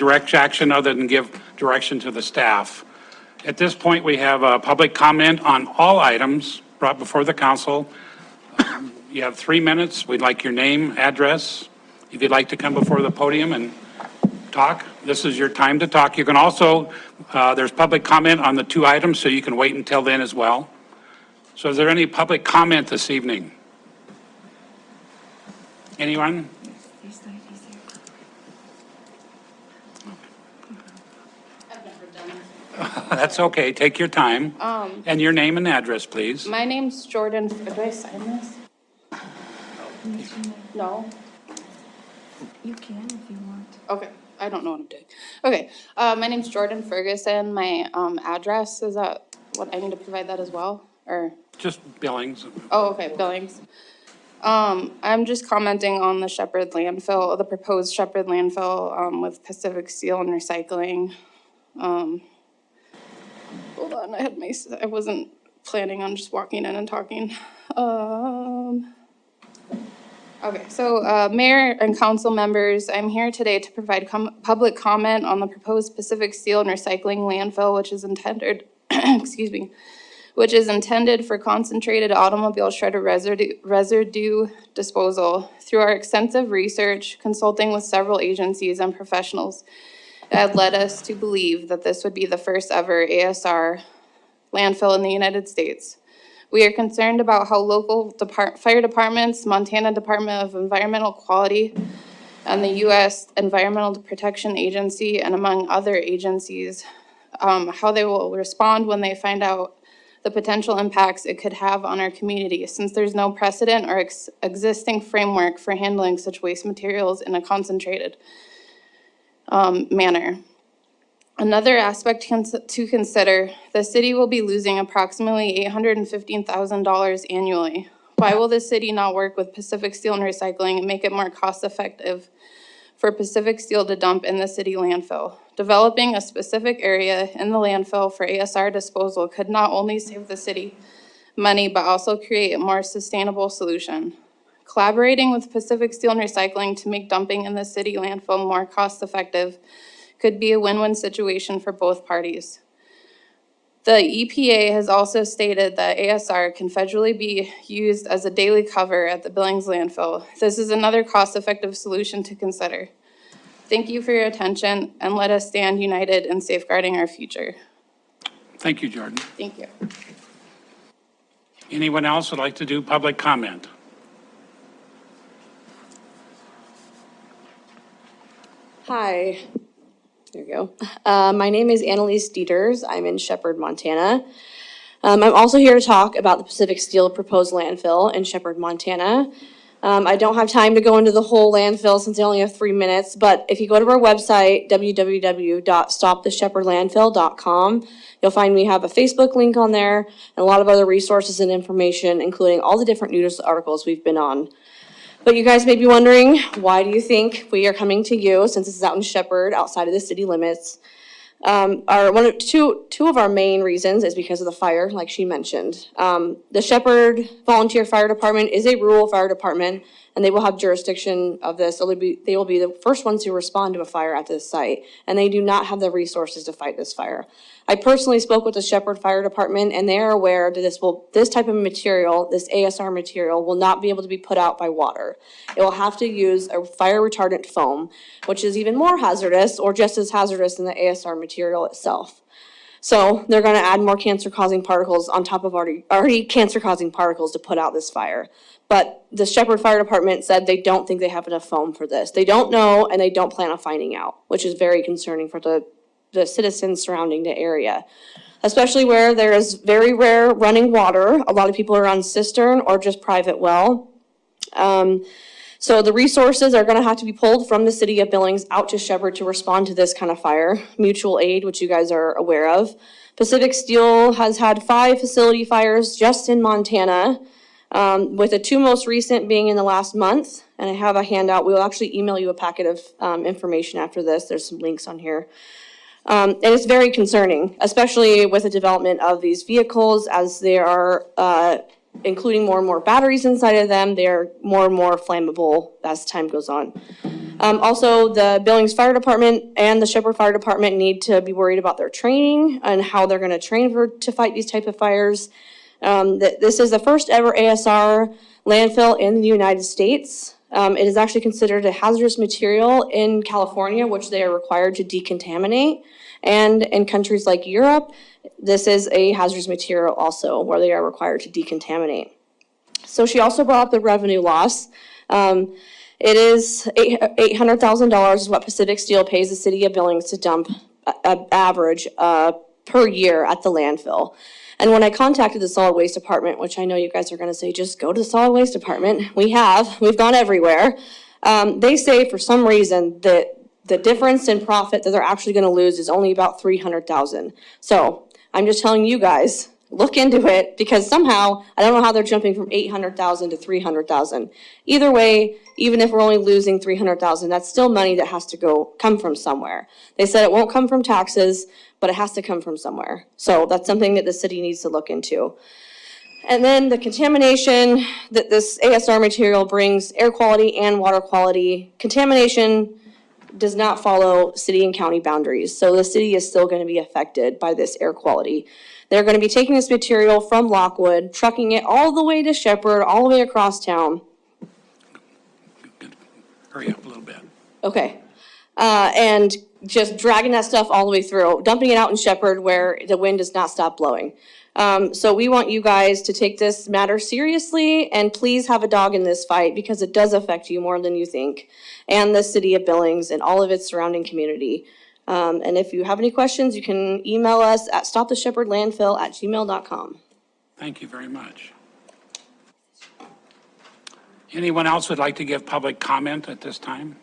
direct action other than give direction to the staff. At this point, we have a public comment on all items brought before the council. You have 3 minutes. We'd like your name, address. If you'd like to come before the podium and talk, this is your time to talk. You can also, there's public comment on the 2 items, so you can wait until then as well. So is there any public comment this evening? Anyone? That's okay. Take your time. And your name and address, please. My name's Jordan. Do I sign this? No. You can if you want. Okay. I don't know what I'm doing. Okay. My name's Jordan Ferguson. My address, is that what I need to provide that as well? Or Just Billings. oh, okay, Billings. I'm just commenting on the Shepherd landfill, the proposed Shepherd landfill with Pacific Steel and Recycling. Hold on, I wasn't planning on just walking in and talking. Okay, so Mayor and council members, I'm here today to provide public comment on the proposed Pacific Steel and Recycling landfill, which is intended, excuse me, which is intended for concentrated automobile shredder residue disposal. Through our extensive research, consulting with several agencies and professionals, that led us to believe that this would be the first ever ASR landfill in the United States. We are concerned about how local fire departments, Montana Department of Environmental Quality, and the U.S. Environmental Protection Agency, and among other agencies, how they will respond when they find out the potential impacts it could have on our community, since there's no precedent or existing framework for handling such waste materials in a concentrated manner. Another aspect to consider, the city will be losing approximately $815,000 annually. Why will the city not work with Pacific Steel and Recycling and make it more cost-effective for Pacific Steel to dump in the city landfill? Developing a specific area in the landfill for ASR disposal could not only save the city money, but also create a more sustainable solution. Collaborating with Pacific Steel and Recycling to make dumping in the city landfill more cost-effective could be a win-win situation for both parties. The EPA has also stated that ASR can federally be used as a daily cover at the Billings landfill. This is another cost-effective solution to consider. Thank you for your attention, and let us stand united in safeguarding our future. Thank you, Jordan. Thank you. Anyone else would like to do public comment? Hi, there you go. My name is Annalise Dieters. I'm in Shepherd, Montana. I'm also here to talk about the Pacific Steel proposed landfill in Shepherd, Montana. I don't have time to go into the whole landfill since I only have 3 minutes, but if you go to our website, www.stoptheshepherdlandfill.com, you'll find we have a Facebook link on there and a lot of other resources and information, including all the different news articles we've been on. But you guys may be wondering, why do you think we are coming to you, since this is out in Shepherd, outside of the city limits? Two of our main reasons is because of the fire, like she mentioned. The Shepherd Volunteer Fire Department is a rural fire department, and they will have jurisdiction of this. They will be the first ones to respond to a fire at this site, and they do not have the resources to fight this fire. I personally spoke with the Shepherd Fire Department, and they are aware that this type of material, this ASR material, will not be able to be put out by water. It will have to use a fire retardant foam, which is even more hazardous, or just as hazardous than the ASR material itself. So they're going to add more cancer-causing particles on top of already cancer-causing particles to put out this fire. But the Shepherd Fire Department said they don't think they have enough foam for this. They don't know, and they don't plan on finding out, which is very concerning for the citizens surrounding the area, especially where there is very rare running water. A lot of people are on cistern or just private well. So the resources are going to have to be pulled from the city of Billings out to Shepherd to respond to this kind of fire. Mutual aid, which you guys are aware of. Pacific Steel has had 5 facility fires just in Montana, with the 2 most recent being in the last month. And I have a handout. We'll actually email you a packet of information after this. There's some links on here. And it's very concerning, especially with the development of these vehicles, as they are including more and more batteries inside of them. They are more and more flammable as time goes on. Also, the Billings Fire Department and the Shepherd Fire Department need to be worried about their training and how they're gonna train to fight these type of fires. This is the first ever ASR landfill in the United States. It is actually considered a hazardous material in California, which they are required to decontaminate. And in countries like Europe, this is a hazardous material also, where they are required to decontaminate. So she also brought up the revenue loss. It is $800,000 is what Pacific Steel pays the city of Billings to dump average per year at the landfill. And when I contacted the solid waste department, which I know you guys are gonna say, just go to the solid waste department. We've gone everywhere. They say for some reason that the difference in profit that they're actually gonna lose is only about $300,000. So I'm just telling you guys, look into it, because somehow, I don't know how they're jumping from 800,000 to 300,000. Either way, even if we're only losing 300,000, that's still money that has to come from somewhere. They said it won't come from taxes, but it has to come from somewhere. So that's something that the city needs to look into. And then the contamination that this ASR material brings, air quality and water quality. Contamination does not follow city and county boundaries. So the city is still gonna be affected by this air quality. They're gonna be taking this material from Lockwood, trucking it all the way to Shepherd, all the way across town. Hurry up a little bit. Okay. And just dragging that stuff all the way through, dumping it out in Shepherd where the wind does not stop blowing. So we want you guys to take this matter seriously and please have a dog in this fight, because it does affect you more than you think, and the city of Billings and all of its surrounding community. And if you have any questions, you can email us at stoptheshepherdlandfill@gmail.com. Thank you very much. Anyone else would like to give public comment at this time?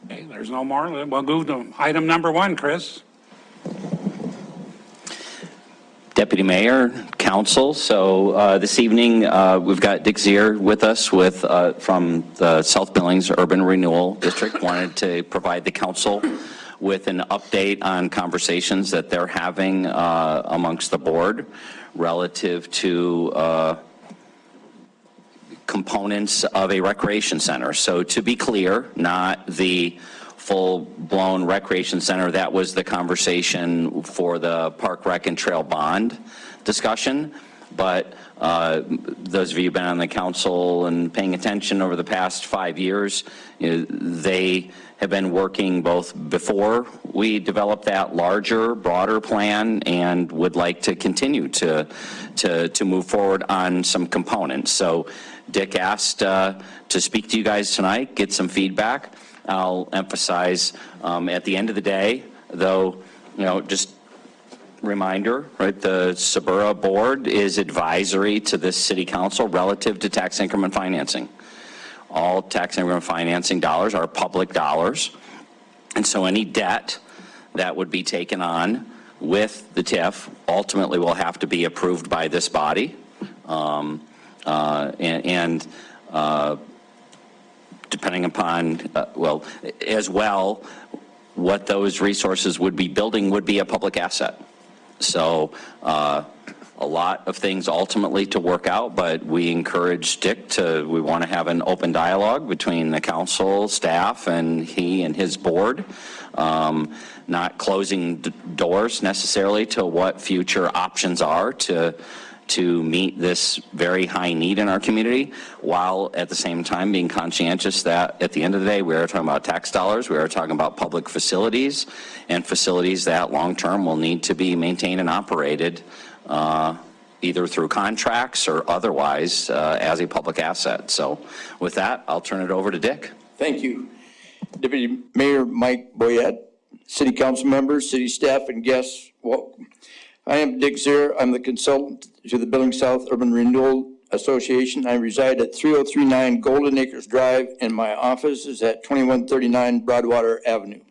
Okay, there's no more. We'll go to item number 1, Chris. Deputy Mayor, Council. So this evening, we've got Dick Zier with us from the South Billings Urban Renewal District. Wanted to provide the council with an update on conversations that they're having amongst the board relative to components of a recreation center. So to be clear, not the full-blown recreation center. That was the conversation for the Park Rec and Trail Bond discussion. But those of you who've been on the council and paying attention over the past 5 years, they have been working both before we developed that larger, broader plan, and would like to continue to move forward on some components. So Dick asked to speak to you guys tonight, get some feedback. I'll emphasize at the end of the day, though, just reminder, right? The Suburra board is advisory to this city council relative to tax increment financing. All tax increment financing dollars are public dollars. And so any debt that would be taken on with the TIF ultimately will have to be approved by this body. Depending upon, as well, what those resources would be building would be a public asset. So a lot of things ultimately to work out, but we encourage Dick we want to have an open dialogue between the council, staff, and he and his board, not closing doors necessarily to what future options are to meet this very high need in our community, while at the same time being conscientious that at the end of the day, we are talking about tax dollars, we are talking about public facilities, and facilities that long-term will need to be maintained and operated either through contracts or otherwise as a public asset. So with that, I'll turn it over to Dick. Thank you. Deputy Mayor Mike Boyette, City Council members, city staff, and guests, welcome. I am Dick Zier. I'm the consultant to the Billings South Urban Renewal Association. I reside at 3039 Golden Acres Drive, and my office is at 2139 Broadwater Avenue.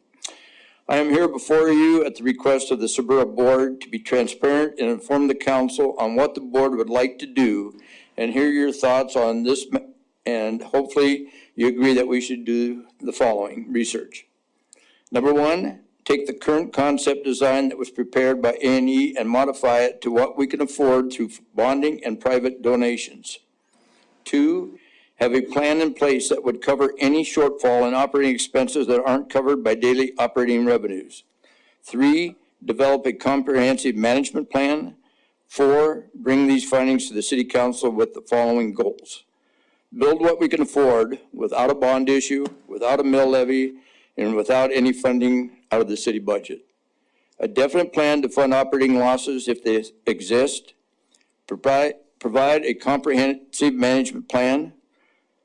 I am here before you at the request of the Suburra Board to be transparent and inform the council on what the board would like to do and hear your thoughts on this, and hopefully you agree that we should do the following research. Number 1, take the current concept design that was prepared by A&E and modify it to what we can afford through bonding and private donations. 2, Have a plan in place that would cover any shortfall in operating expenses that aren't covered by daily operating revenues. 3, develop a comprehensive management plan. 4, bring these findings to the city council with the following goals. Build what we can afford without a bond issue, without a mill levy, and without any funding out of the city budget. A definite plan to fund operating losses if they exist. Provide a comprehensive management plan.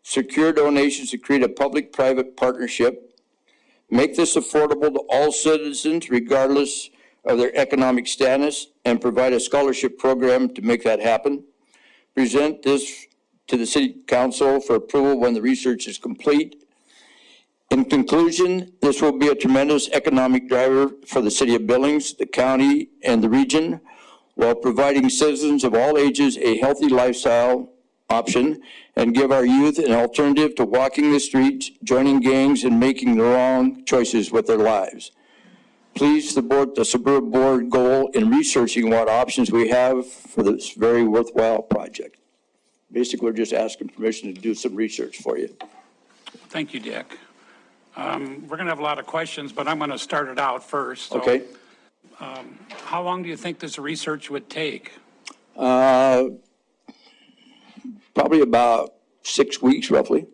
Secure donations to create a public-private partnership. Make this affordable to all citizens regardless of their economic status, and provide a scholarship program to make that happen. Present this to the city council for approval when the research is complete. In conclusion, this will be a tremendous economic driver for the city of Billings, the county, and the region, while providing citizens of all ages a healthy lifestyle option and give our youth an alternative to walking the streets, joining gangs, and making the wrong choices with their lives. Please support the Suburban Board goal in researching what options we have for this very worthwhile project. Basically, we're just asking permission to do some research for you. Thank you, Dick. We're going to have a lot of questions, but I'm going to start it out first. So, Okay? how long do you think this research would take? Probably about 6 weeks, roughly.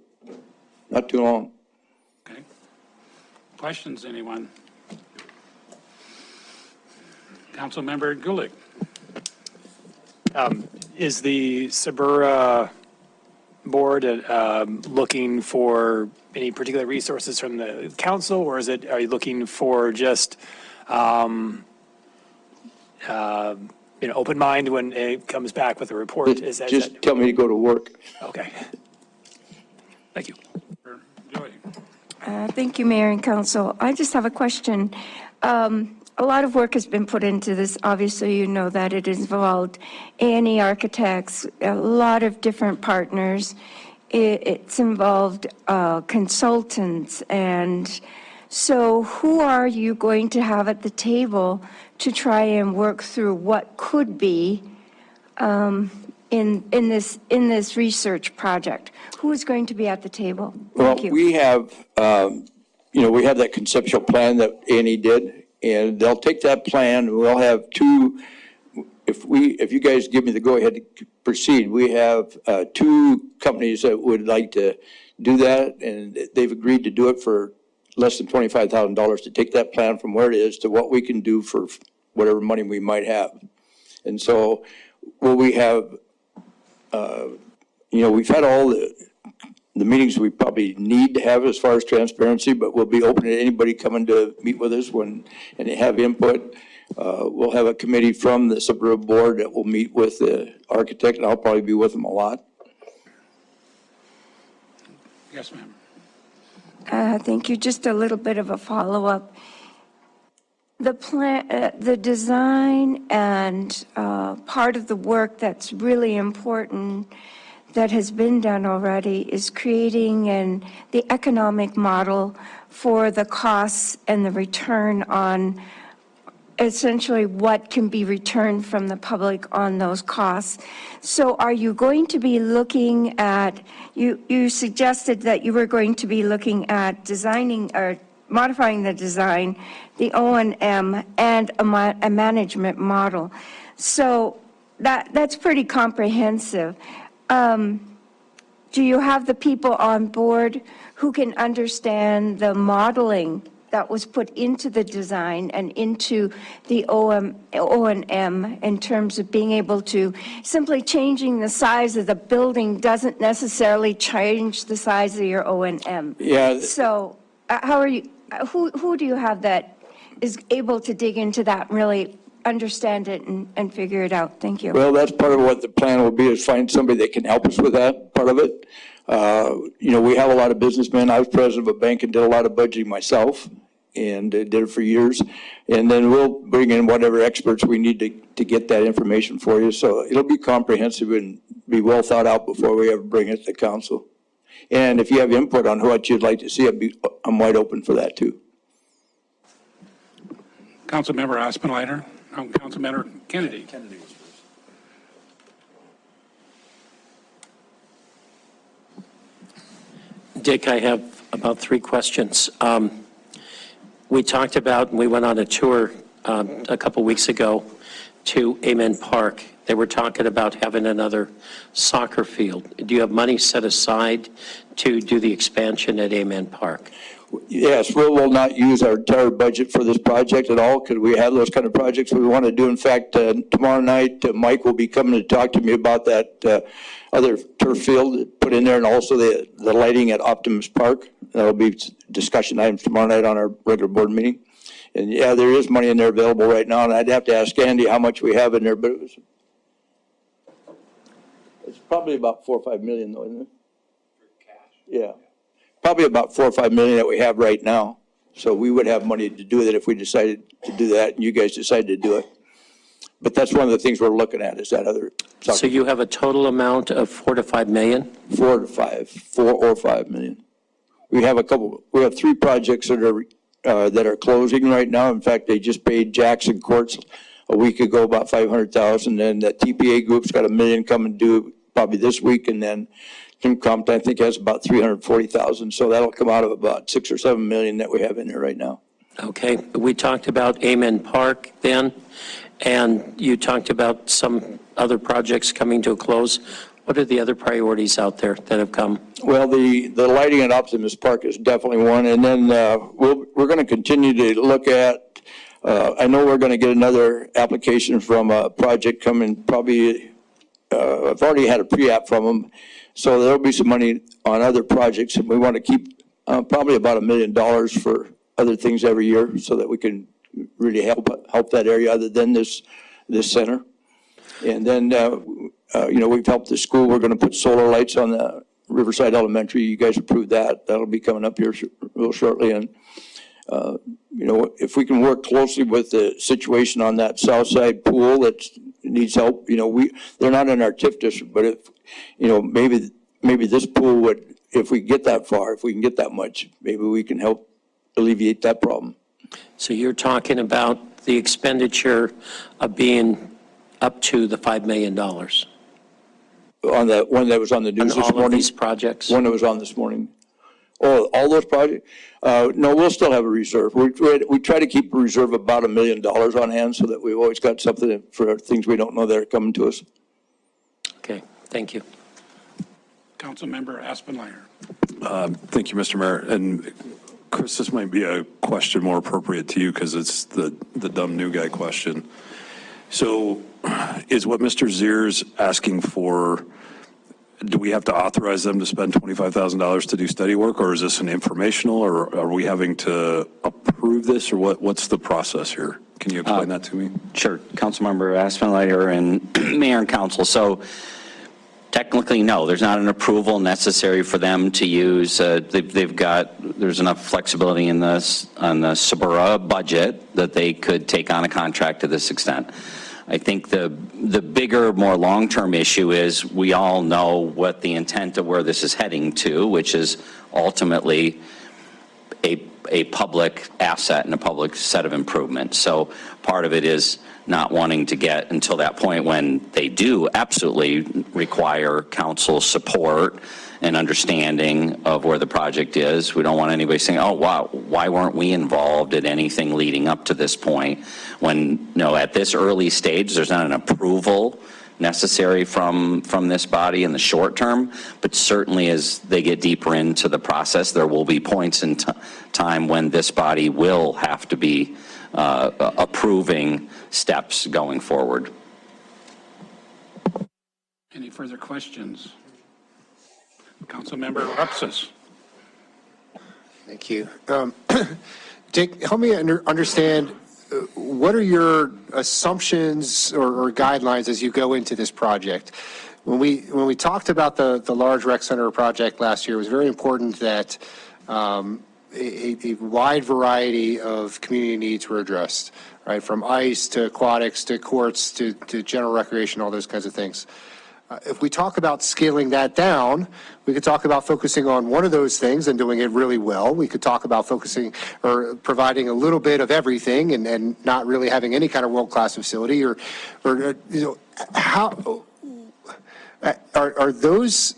Not too long. Okay. Questions, anyone? Councilmember Gulick. Is the Sabura board looking for any particular resources from the council, or are you looking for just open mind when it comes back with a report? Just tell me to go to work. Okay. Thank you. Joy. Thank you, Mayor and Council. I just have a question. A lot of work has been put into this. Obviously, you know that it involved A&E architects, a lot of different partners. It's involved consultants. And so who are you going to have at the table to try and work through what could be in this research project? Who is going to be at the table? Thank you. We have, we have that conceptual plan that A&E did. And they'll take that plan, we'll have 2, if you guys give me the go-ahead to proceed, we have 2 companies that would like to do that, and they've agreed to do it for less than $25,000 to take that plan from where it is to what we can do for whatever money we might have. And so, will we have, we've had all the meetings we probably need to have as far as transparency, but we'll be open to anybody coming to meet with us and have input. We'll have a committee from the Suburban Board that will meet with the architect, and I'll probably be with them a lot. Yes, ma'am. Thank you. Just a little bit of a follow-up. The plan, the design and part of the work that's really important that has been done already is creating the economic model for the costs and the return on essentially what can be returned from the public on those costs. So are you going to be looking at, you suggested that you were going to be looking at designing or modifying the design, the O&M, and a management model. So that's pretty comprehensive. Do you have the people on board who can understand the modeling that was put into the design and into the O&M in terms of being able to, simply changing the size of the building doesn't necessarily change the size of your O&M? Yeah. So how are you, who do you have that is able to dig into that and really understand it and figure it out? Thank you. Well, that's part of what the plan will be, is find somebody that can help us with that part of it. We have a lot of businessmen. I was president of a bank and did a lot of budgeting myself and did it for years. And then we'll bring in whatever experts we need to get that information for you. So it'll be comprehensive and be well thought out before we ever bring it to the council. And if you have input on what you'd like to see, I'm wide open for that too. Councilmember Aspenleiter. Councilmember Kennedy. Kennedy was first. Dick, I have about 3 questions. We talked about, we went on a tour a couple weeks ago to Amen Park. They were talking about having another soccer field. Do you have money set aside to do the expansion at Amen Park? Yes, we will not use our entire budget for this project at all, because we have those kind of projects we want to do. In fact, tomorrow night, Mike will be coming to talk to me about that other turf field put in there, and also the lighting at Optimus Park. That'll be discussion items tomorrow night on our regular board meeting. And yeah, there is money in there available right now, and I'd have to ask Andy how much we have in there, but it's probably about 4 or 5 million though, isn't it? For cash? Yeah. Probably about 4 or 5 million that we have right now. So we would have money to do that if we decided to do that, and you guys decided to do it. But that's one of the things we're looking at, is that other. So you have a total amount of 4 to 5 million? 4 or 5 million. We have 3 projects that are closing right now. In fact, they just paid Jackson Courts a week ago about $500,000, and that TPA group's got $1 million coming due probably this week, and then Tim Compton, I think, has about $340,000, so that'll come out of about 6 or 7 million that we have in there right now. Okay, we talked about Amen Park then, and you talked about some other projects coming to a close. What are the other priorities out there that have come? Well, the lighting at Optimus Park is definitely one, and then we're going to continue to look at, I know we're going to get another application from a project coming probably, I've already had a pre-app from them, so there'll be some money on other projects, and we want to keep probably about $1 million for other things every year, so that we can really help that area other than this center. And then, we've helped the school. We're going to put solar lights on the Riverside Elementary. You guys approved that. That'll be coming up here real shortly. And, if we can work closely with the situation on that south side pool that needs help, they're not in our TIF district, but if, maybe this pool would, if we get that far, if we can get that much, maybe we can help alleviate that problem. So you're talking about the expenditure of being up to the $5 million? On that one that was on the news this morning? On all of these projects? One that was on this morning. Oh, all those projects? No, we'll still have a reserve. We try to keep a reserve about $1 million on hand, so that we've always got something for things we don't know that are coming to us. Okay, thank you. Councilmember Aspenlier. Thank you, Mr. Mayor. And Chris, this might be a question more appropriate to you, because it's the dumb new guy question. So is what Mr. Zier's asking for, do we have to authorize them to spend $25,000 to do study work, or is this an informational, or are we having to approve this, or what's the process here? Can you explain that to me? Sure, Councilmember Aspenlighter and Mayor and Council. So technically, no, there's not an approval necessary for them to use. There's enough flexibility in this, on the Sabura budget, that they could take on a contract to this extent. I think the bigger, more long-term issue is, we all know what the intent of where this is heading to, which is ultimately a public asset and a public set of improvements. So part of it is not wanting to get until that point when they do absolutely require council support and understanding of where the project is. We don't want anybody saying, oh, wow, why weren't we involved in anything leading up to this point? When, at this early stage, there's not an approval necessary from this body in the short term, but certainly as they get deeper into the process, there will be points in time when this body will have to be approving steps going forward. Any further questions? Councilmember Upsis. Thank you. Dick, help me understand, what are your assumptions or guidelines as you go into this project? When we talked about the large rec center project last year, it was very important that a wide variety of community needs were addressed, right? From ice to aquatics to courts to general recreation, all those kinds of things. If we talk about scaling that down, we could talk about focusing on one of those things and doing it really well. We could talk about focusing or providing a little bit of everything and not really having any kind of world-class facility, or how are those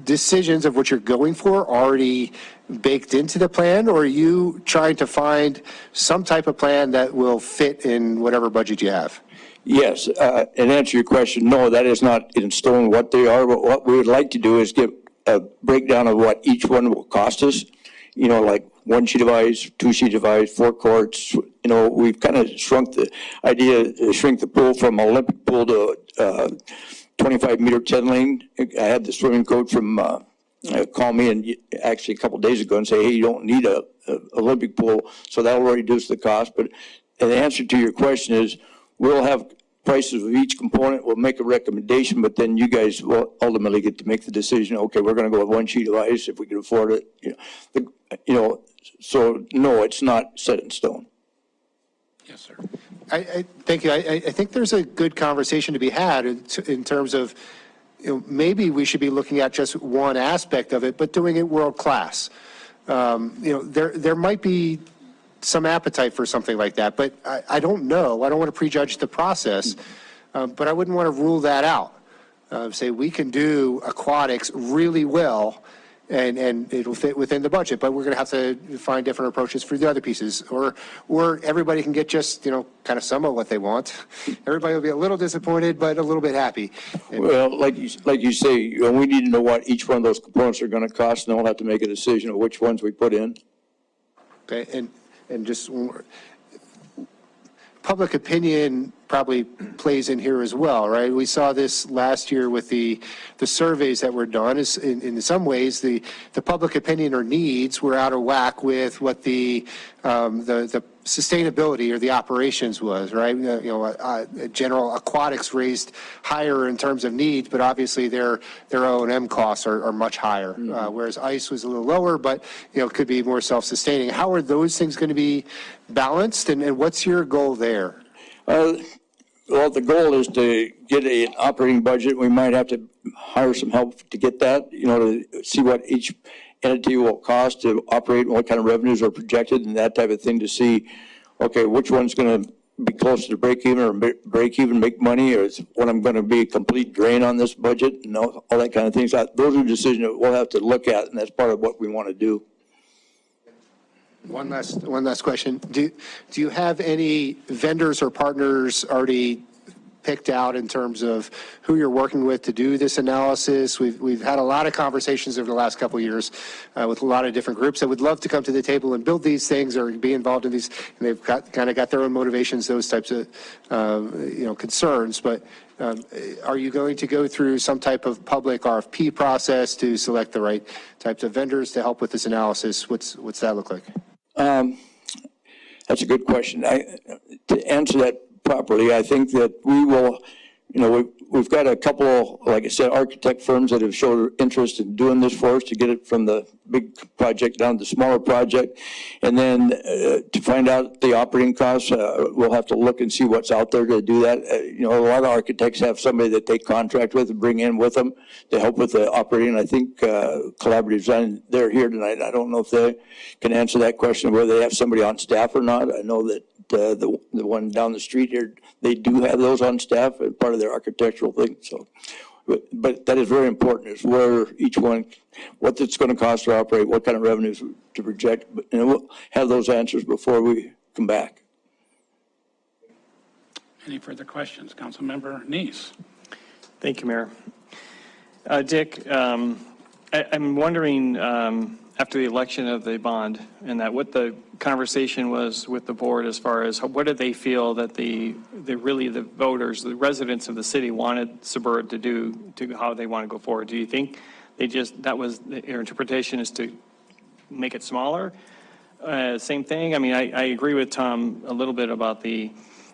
decisions of what you're going for already baked into the plan, or are you trying to find some type of plan that will fit in whatever budget you have? Yes, and answer your question, no, that is not in stone what they are, but what we would like to do is give a breakdown of what each one will cost us. You know, like 1 sheet of ice, 2 sheet of ice, 4 courts. You know, we've kind of shrunk the shrink the pool from Olympic pool to 25-meter 10 lane. I had the swimming coach from call me and actually a couple of days ago and say, hey, you don't need a Olympic pool, so that will reduce the cost. But the answer to your question is, we'll have prices of each component. We'll make a recommendation, but then you guys will ultimately get to make the decision. Okay, we're going to go with 1 sheet of ice if we can afford it. So no, it's not set in stone. Yes, sir. I thank you. I think there's a good conversation to be had in terms of, maybe we should be looking at just one aspect of it, but doing it world-class. There might be some appetite for something like that, but I don't know. I don't want to prejudge the process, but I wouldn't want to rule that out. Say we can do aquatics really well, and it'll fit within the budget, but we're going to have to find different approaches for the other pieces, or everybody can get just, kind of some of what they want. Everybody will be a little disappointed, but a little bit happy. Well, like you say, we need to know what each one of those components are going to cost, and then we'll have to make a decision of which ones we put in. Okay, and just public opinion probably plays in here as well, right? We saw this last year with the surveys that were done. Is in some ways the public opinion or needs were out of whack with what the sustainability or the operations was, right? General aquatics raised higher in terms of needs, but obviously their O&M costs are much higher. Whereas ice was a little lower, but could be more self-sustaining. How are those things going to be balanced, and what's your goal there? Well, the goal is to get an operating budget. We might have to hire some help to get that, to see what each entity will cost to operate and what kind of revenues are projected and that type of thing, to see, okay, which one's going to be closer to break even or break even, make money, or is one I'm going to be a complete drain on this budget, and all that kind of things. Those are decisions that we'll have to look at, and that's part of what we want to do. One last question. Do you have any vendors or partners already picked out in terms of who you're working with to do this analysis? We've had a lot of conversations over the last couple of years with a lot of different groups that would love to come to the table and build these things or be involved in these, and they've kind of got their own motivations, those types of concerns. But are you going to go through some type of public RFP process to select the right types of vendors to help with this analysis? What's that look like? That's a good question. To answer that properly, I think that we will, we've got a couple, like I said, architect firms that have showed interest in doing this for us, to get it from the big project down to the smaller project. And then to find out the operating costs, we'll have to look and see what's out there to do that. A lot of architects have somebody that they contract with and bring in with them to help with the operating. I think Collaborative Design, they're here tonight. I don't know if they can answer that question, whether they have somebody on staff or not. I know that the one down the street here, they do have those on staff as part of their architectural thing. So, but that is very important, is where each one, what it's going to cost to operate, what kind of revenues to project, and we'll have those answers before we come back. Any further questions? Councilmember Neese. Thank you, Mayor. Dick, I'm wondering, after the election of the bond, and that what the conversation was with the board as far as what did they feel that the voters, the residents of the city wanted Suburban to do, to how they want to go forward? Do you think that was their interpretation, is to make it smaller? Same thing? I mean, I agree with Tom a little bit about the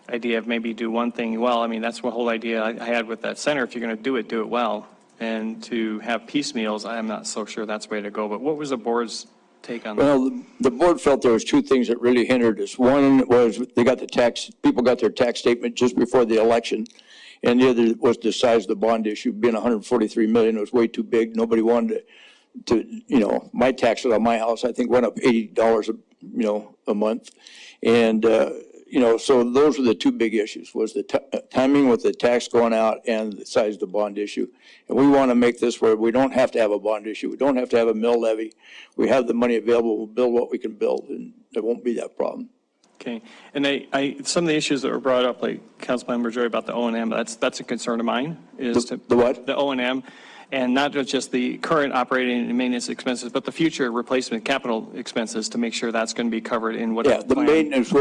idea of maybe do one thing well. I mean, that's the whole idea I had with that center. If you're going to do it well. And to have piecemeals, I'm not so sure that's the way to go. But what was the board's take on that? Well, the board felt there was two things that really hindered us. One was people got their tax statement just before the election. And the other was the size of the bond issue. Being $143 million, it was way too big. Nobody wanted to my taxes on my house, I think, went up $80 a month. And, so those were the two big issues, was the timing with the tax going out and the size of the bond issue. And we want to make this where we don't have to have a bond issue. We don't have to have a mill levy. We have the money available. We'll build what we can build, and there won't be that problem. Okay, and some of the issues that were brought up, like Councilmember Joy about the O&M, that's a concern of mine, is to. The what? The O&M, and not just the current operating and maintenance expenses, but the future replacement capital expenses to make sure that's going to be covered in what. Yeah, the maintenance,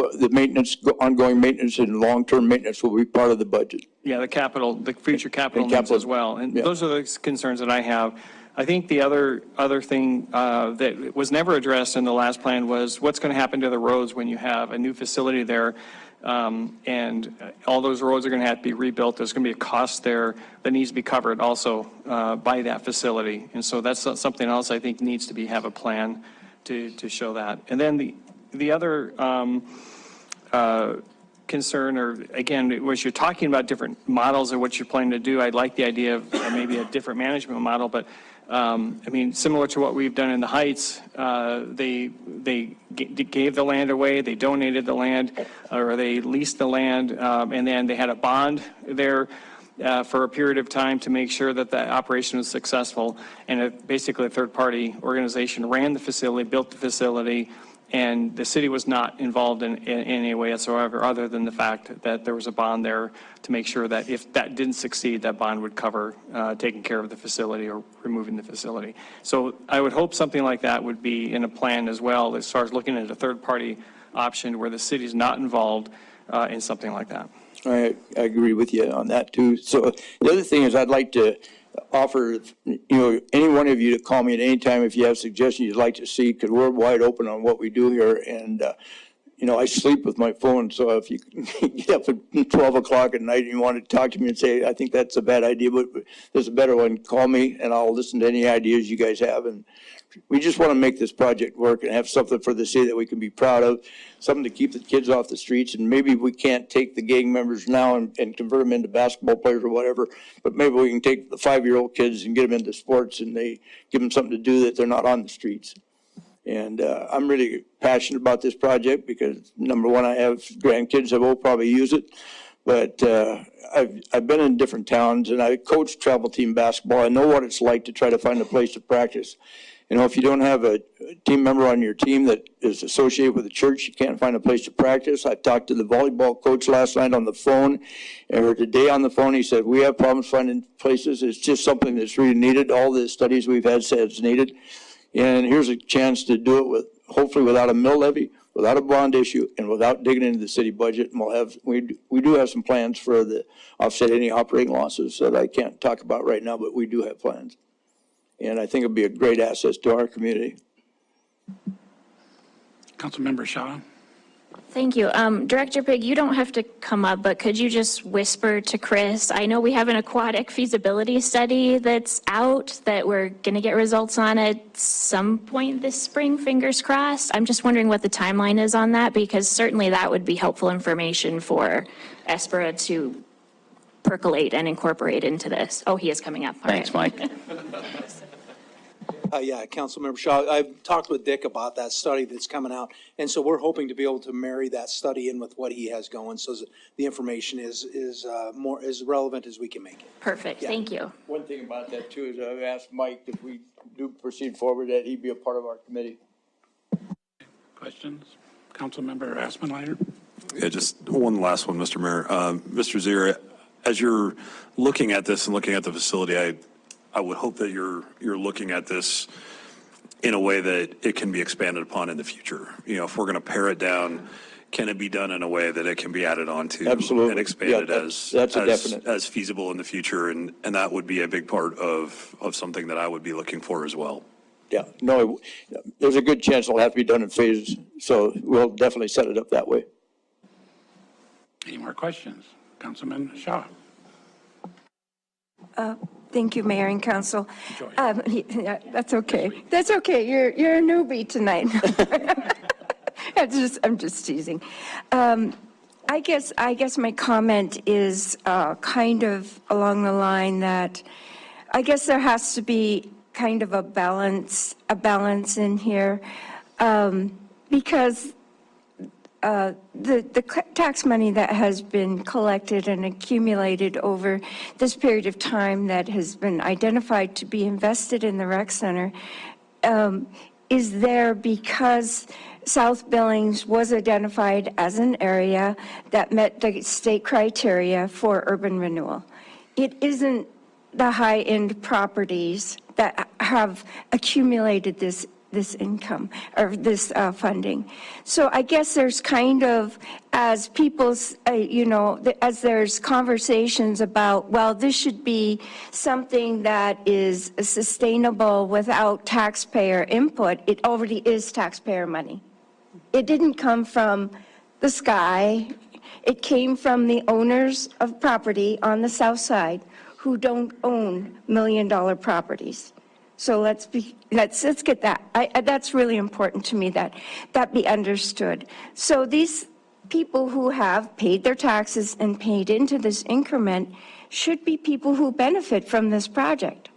ongoing maintenance and long-term maintenance will be part of the budget. Yeah, the future capital And needs capital, as well. And yeah. those are the concerns that I have. I think the other thing that was never addressed in the last plan was what's going to happen to the roads when you have a new facility there. And all those roads are going to have to be rebuilt. There's going to be a cost there that needs to be covered also by that facility. And so that's something else I think needs to have a plan to show that. And then the other concern, or again, was you're talking about different models of what you're planning to do. I like the idea of maybe a different management model, but I mean, similar to what we've done in the Heights, they gave the land away, they donated the land, or they leased the land, and then they had a bond there for a period of time to make sure that the operation was successful. And basically a third-party organization ran the facility, built the facility, and the city was not involved in any way whatsoever, other than the fact that there was a bond there to make sure that if that didn't succeed, that bond would cover taking care of the facility or removing the facility. So I would hope something like that would be in a plan as well, as far as looking at a third-party option where the city's not involved in something like that. I agree with you on that too. So the other thing is I'd like to offer, any one of you to call me at any time if you have suggestions you'd like to see, because we're wide open on what we do here. And, I sleep with my phone. So if you get up at 12 o'clock at night and you want to talk to me and say, I think that's a bad idea, but there's a better one, call me and I'll listen to any ideas you guys have. And we just want to make this project work and have something for the city that we can be proud of, something to keep the kids off the streets. And maybe we can't take the gang members now and convert them into basketball players or whatever, but maybe we can take the 5-year-old kids and get them into sports and they give them something to do that they're not on the streets. And I'm really passionate about this project because, number one, I have grandkids that will probably use it. But I've been in different towns and I coach travel team basketball. I know what it's like to try to find a place to practice. If you don't have a team member on your team that is associated with the church, you can't find a place to practice. I talked to the volleyball coach last night on the phone, or today on the phone. He said, we have problems finding places. It's just something that's really needed. All the studies we've had said it's needed. And here's a chance to do it with, hopefully without a mill levy, without a bond issue, and without digging into the city budget. And we do have some plans for the offset any operating losses that I can't talk about right now, but we do have plans. And I think it'll be a great asset to our community. Councilmember Shaw. Thank you. Director Pig, you don't have to come up, but could you just whisper to Chris? I know we have an aquatic feasibility study that's out that we're going to get results on at some point this spring, fingers crossed. I'm just wondering what the timeline is on that, because certainly that would be helpful information for Espera to percolate and incorporate into this. Oh, he is coming up. All Thanks, right. Mike. Yeah, Councilmember Shaw, I've talked with Dick about that study that's coming out, and so we're hoping to be able to marry that study in with what he has going, so the information is more as relevant as we can make it. Perfect. Yeah. Thank you. One thing about that too is I've asked Mike if we do proceed forward that he be a part of our committee. Questions? Councilmember Aspenlider. Yeah, just one last one, Mr. Mayor. Mr. Zier, as you're looking at this and looking at the facility, I would hope that you're looking at this in a way that it can be expanded upon in the future. If we're going to pare it down, can it be done in a way that it can be added on to Absolutely. and expanded Yeah, as feasible in the future? And that would be a big part of something that I would be looking for as well. Yeah, no, there's a good chance it'll have to be done in phases, so we'll definitely set it up that way. Any more questions? Councilman Shaw. Thank you, Mayor and Council. Joy. Yeah, that's okay. That's okay. You're a newbie tonight. I'm just teasing. I guess my comment is kind of along the line that I guess there has to be kind of a balance in here, because the tax money that has been collected and accumulated over this period of time that has been identified to be invested in the rec center is there because South Billings was identified as an area that met the state criteria for urban renewal. It isn't the high-end properties that have accumulated this income or this funding. So I guess there's kind of, as people's, as there's conversations about, well, this should be something that is sustainable without taxpayer input, it already is taxpayer money. It didn't come from the sky. It came from the owners of property on the south side who don't own million-dollar properties. So let's get that. That's really important to me that be understood. So these people who have paid their taxes and paid into this increment should be people who benefit from this project.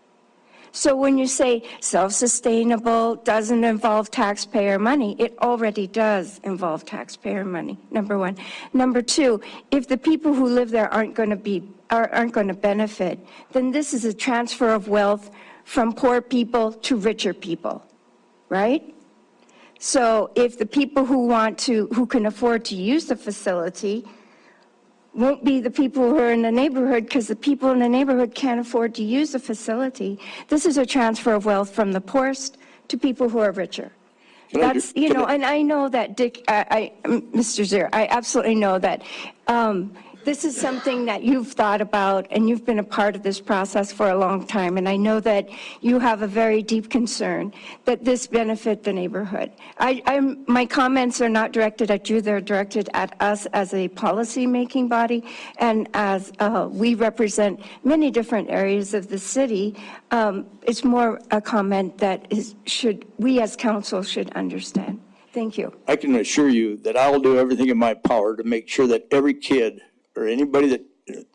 So when you say self-sustainable doesn't involve taxpayer money, it already does involve taxpayer money, number one. Number two, if the people who live there aren't going to benefit, then this is a transfer of wealth from poor people to richer people, right? So if the people who can afford to use the facility won't be the people who are in the neighborhood because the people in the neighborhood can't afford to use the facility, this is a transfer of wealth from the poorest to people who are richer. That's, and I know that, Dick, Mr. Zier, I absolutely know that this is something that you've thought about and you've been a part of this process for a long time. And I know that you have a very deep concern that this benefit the neighborhood. My comments are not directed at you, they're directed at us as a policy-making body. And as we represent many different areas of the city, it's more a comment that we as council should understand. Thank you. I can assure you that I'll do everything in my power to make sure that every kid or anybody that,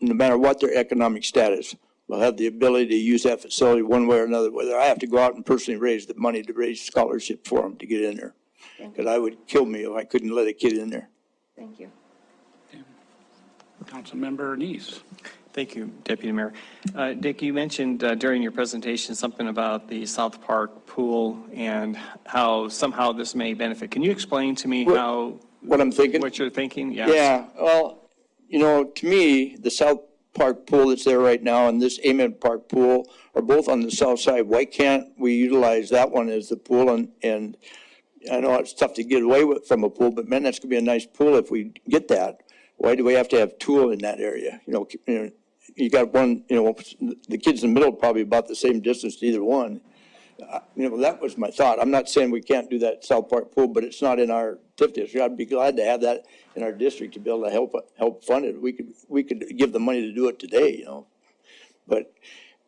no matter what their economic status, will have the ability to use that facility one way or another, whether I have to go out and personally raise the money to raise scholarship for them to get in there. Because I would kill me if I couldn't let a kid in there. Thank you. Councilmember Neese. Thank you, Deputy Mayor. Dick, you mentioned during your presentation something about the South Park pool and how somehow this may benefit. Can you explain to me what I'm thinking? What you're thinking? Yes. Yeah, well, to me, the South Park pool that's there right now and this Amen Park pool are both on the south side. Why can't we utilize that one as the pool? And I know it's tough to get away with from a pool, but man, that's gonna be a nice pool if we get that. Why do we have to have two in that area? You got one, the kids in the middle probably about the same distance to either one. That was my thought. I'm not saying we can't do that South Park pool, but it's not in our TIF district. I'd be glad to have that in our district to be able to help fund it. We could give the money to do it today, But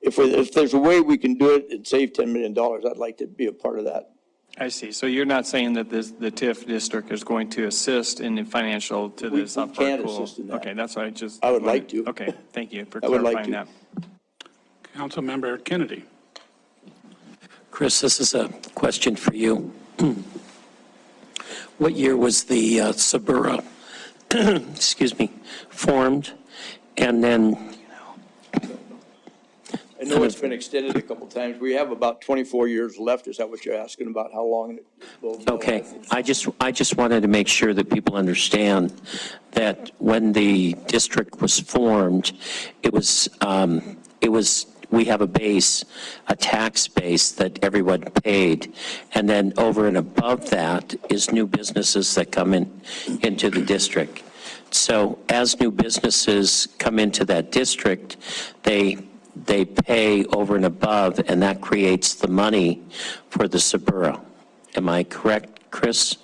if there's a way we can do it and save $10 million, I'd like to be a part of that. I see. So you're not saying that the TIF district is going to assist in the financial to the South Park can pool? assist in that. Okay, that's what I would like to. Okay, thank you for I would like clarifying that. Councilmember Kennedy. Chris, this is a question for you. What year was the Sabura, formed? And then, I know it's been extended a couple times. We have about 24 years left. Is that what you're asking about, how long it will go? okay, I just wanted to make sure that people understand that when the district was formed, we have a tax base that everyone paid, and then over and above that is new businesses that come into the district. So as new businesses come into that district, they pay over and above, and that creates the money for the Sabura. Am I correct, Chris?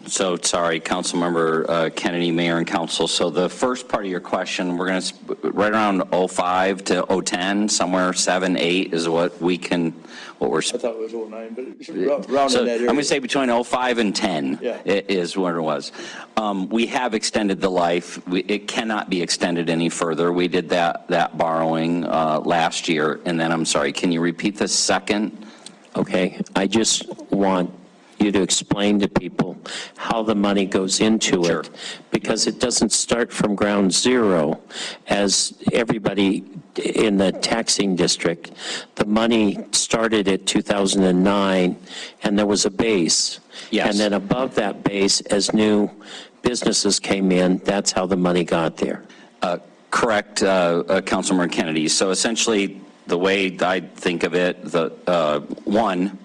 So, sorry, Councilmember Kennedy, Mayor and Council. So the first part of your question, we're going to, right around 05 to 010, somewhere 7, 8 is what we're. I thought it was 09, but it's around So in that area. I'm going to say between 05 and 10 Yeah. is what it was. We have extended the life. It cannot be extended any further. We did that borrowing last year. And then, I'm sorry, can you repeat the second? Okay, I just want you to explain to people how the money goes into Sure. it, because it doesn't start from ground zero, as everybody in the taxing district. The money started at 2009, and there was a base. Yes. And then above that base, as new businesses came in, that's how the money got there. Correct, Councilmember Kennedy. So essentially, the way I think of it, the one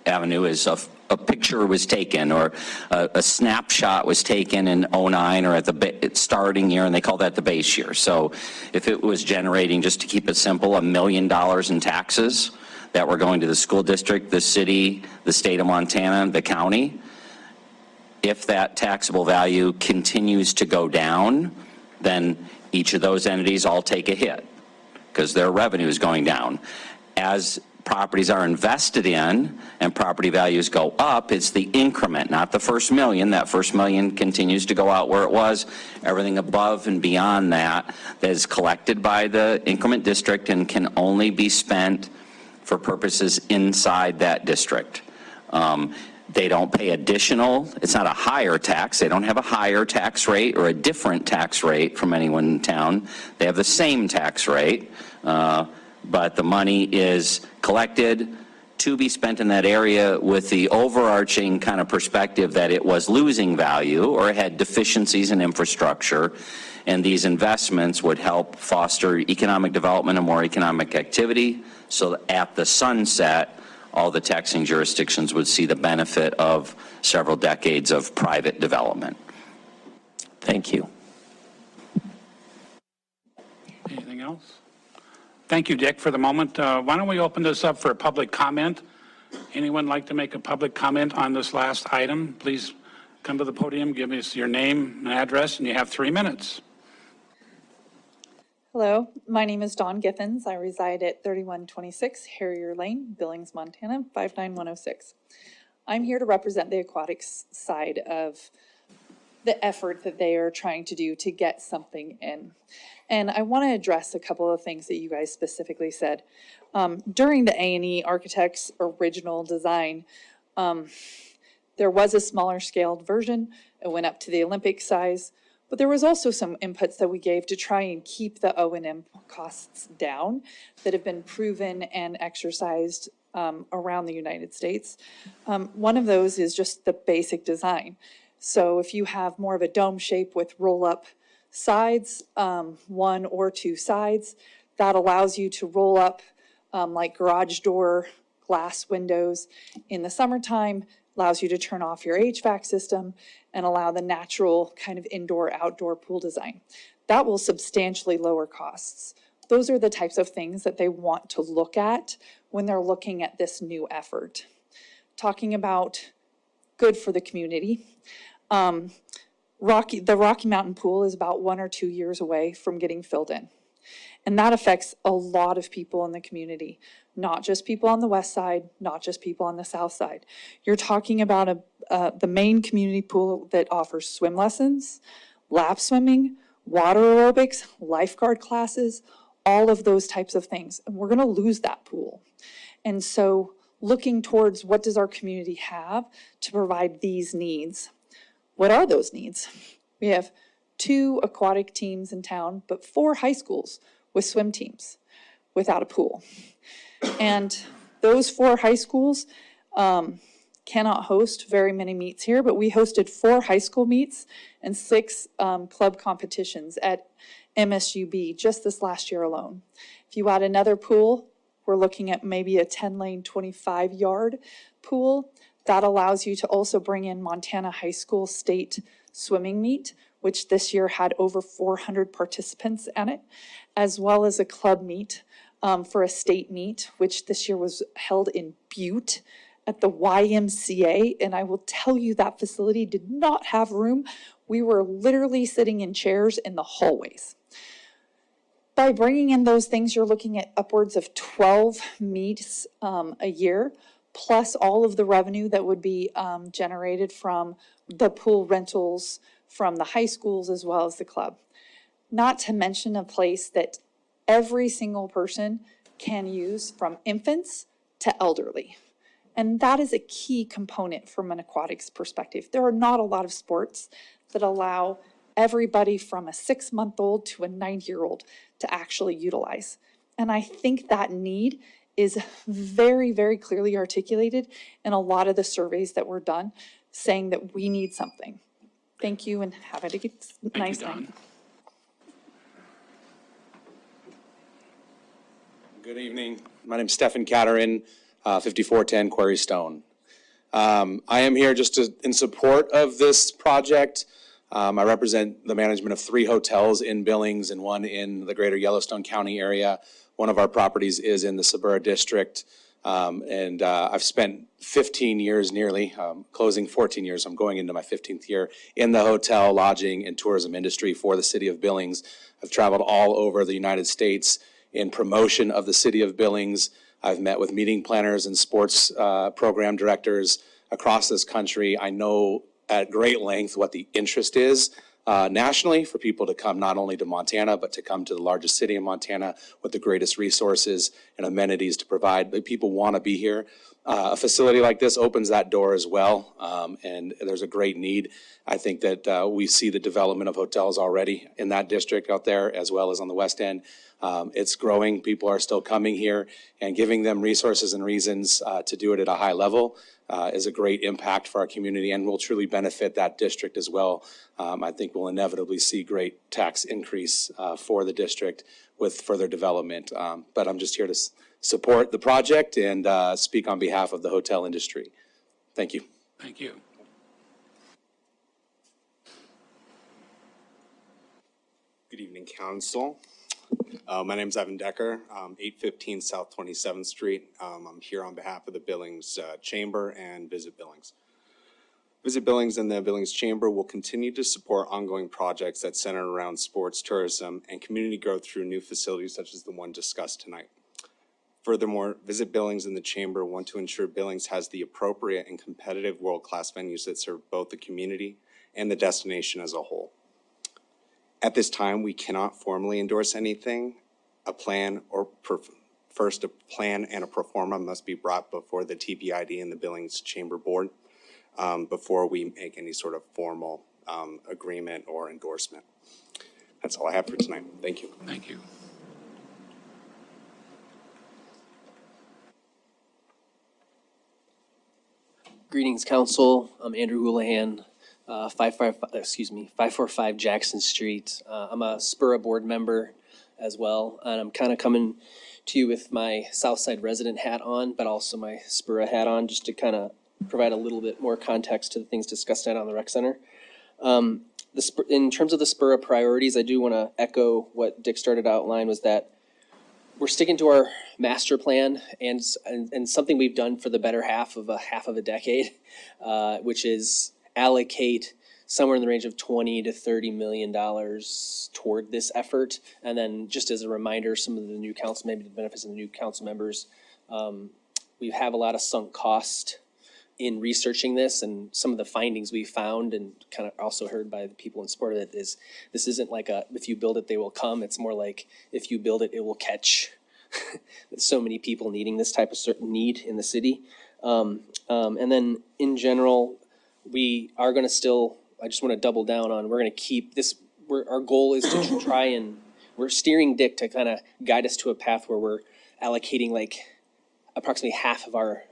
avenue is a picture was taken, or a snapshot was taken in '09 or at the starting year, and they call that the base year. So if it was generating, just to keep it simple, $1 million in taxes that were going to the school district, the city, the state of Montana, the county, if that taxable value continues to go down, then each of those entities all take a hit because their revenue is going down. As properties are invested in and property values go up, it's the increment, not the first million. That first million continues to go out where it was. Everything above and beyond that is collected by the increment district and can only be spent for purposes inside that district. They don't pay additional, it's not a higher tax, they don't have a higher tax rate or a different tax rate from anyone in town. They have the same tax rate, but the money is collected to be spent in that area with the overarching kind of perspective that it was losing value or it had deficiencies in infrastructure, and these investments would help foster economic development and more economic activity, so that at the sunset, all the taxing jurisdictions would see the benefit of several decades of private development. Thank you. Anything else? Thank you, Dick, for the moment. Why don't we open this up for a public comment? Anyone like to make a public comment on this last item? Please come to the podium, give us your name and address, and you have 3 minutes. Hello, my name is Dawn Giffens. I reside at 3126 Harrier Lane, Billings, Montana, 59106. I'm here to represent the aquatics side of the effort that they are trying to do to get something in. And I want to address a couple of things that you guys specifically said. During the A&E Architects' original design, there was a smaller scaled version. It went up to the Olympic size. But there was also some inputs that we gave to try and keep the O&M costs down that have been proven and exercised around the United States. One of those is just the basic design. So if you have more of a dome shape with roll-up sides, 1 or 2 sides, that allows you to roll up like garage door glass windows in the summertime, allows you to turn off your HVAC system and allow the natural kind of indoor-outdoor pool design. That will substantially lower costs. Those are the types of things that they want to look at when they're looking at this new effort. Talking about good for the community, the Rocky Mountain Pool is about 1 or 2 years away from getting filled in. And that affects a lot of people in the community, not just people on the west side, not just people on the south side. You're talking about the main community pool that offers swim lessons, lap swimming, water aerobics, lifeguard classes, all of those types of things. And we're going to lose that pool. And so looking towards what does our community have to provide these needs? What are those needs? We have 2 aquatic teams in town, but 4 high schools with swim teams without a pool. And those 4 high schools cannot host very many meets here, but we hosted 4 high school meets and 6 club competitions at MSUB just this last year alone. If you add another pool, we're looking at maybe a 10-lane, 25-yard pool. That allows you to also bring in Montana High School State Swimming Meet, which this year had over 400 participants in it, as well as a club meet for a state meet, which this year was held in Butte at the YMCA. And I will tell you that facility did not have room. We were literally sitting in chairs in the hallways. By bringing in those things, you're looking at upwards of 12 meets a year, plus all of the revenue that would be generated from the pool rentals from the high schools as well as the club. Not to mention a place that every single person can use, from infants to elderly. And that is a key component from an aquatics perspective. There are not a lot of sports that allow everybody from a 6-month-old to a 90-year-old to actually utilize. And I think that need is very, very clearly articulated in a lot of the surveys that were done, saying that we need something. Thank you and have a nice night. Good evening. My name's Stefan Catterin, 5410 Quarry Stone. I am here just in support of this project. I represent the management of 3 hotels in Billings and 1 in the greater Yellowstone County area. One of our properties is in the Sabura District. I've spent 15 years nearly, closing 14 years, I'm going into my 15th year, in the hotel, lodging, and tourism industry for the city of Billings. I've traveled all over the United States in promotion of the city of Billings. I've met with meeting planners and sports program directors across this country. I know at great length what the interest is nationally for people to come not only to Montana, but to come to the largest city in Montana with the greatest resources and amenities to provide. But people want to be here. A facility like this opens that door as well, and there's a great need. I think that we see the development of hotels already in that district out there, as well as on the west end. It's growing. People are still coming here, and giving them resources and reasons to do it at a high level is a great impact for our community and will truly benefit that district as well. I think we'll inevitably see great tax increase for the district with further development. But I'm just here to support the project and speak on behalf of the hotel industry. Thank you. Thank you. Good evening, Council. My name is Evan Decker, 815 South 27th Street. I'm here on behalf of the Billings Chamber and Visit Billings. Visit Billings and the Billings Chamber will continue to support ongoing projects that center around sports, tourism, and community growth through new facilities such as the one discussed tonight. Furthermore, Visit Billings and the Chamber want to ensure Billings has the appropriate and competitive world-class venues that serve both the community and the destination as a whole. At this time, we cannot formally endorse anything. A plan first a plan and a pro forma must be brought before the TBID and the Billings Chamber Board before we make any sort of formal agreement or endorsement. That's all I have for tonight. Thank you. Thank you. Greetings, Council. I'm Andrew Houlihan, 545 Jackson Street. I'm a Spura board member as well, and I'm kind of coming to you with my Southside resident hat on, but also my Spura hat on, just to kind of provide a little bit more context to the things discussed tonight on the rec center. In terms of the Spura priorities, I do want to echo what Dick started to outline, was that we're sticking to our master plan and something we've done for the better half of a decade, which is allocate somewhere in the range of $20 to $30 million toward this effort. And then just as a reminder, some of the new council, maybe the benefits of the new council members, we have a lot of sunk cost in researching this, and some of the findings we found and kind of also heard by the people in support of it is this isn't like a, if you build it, they will come. It's more like, if you build it, it will catch. So many people needing this type of certain need in the city. And then in general, we are going to still, I just want to double down on, we're going to keep this, our goal is to try and, we're steering Dick to kind of guide us to a path where we're allocating like approximately half of our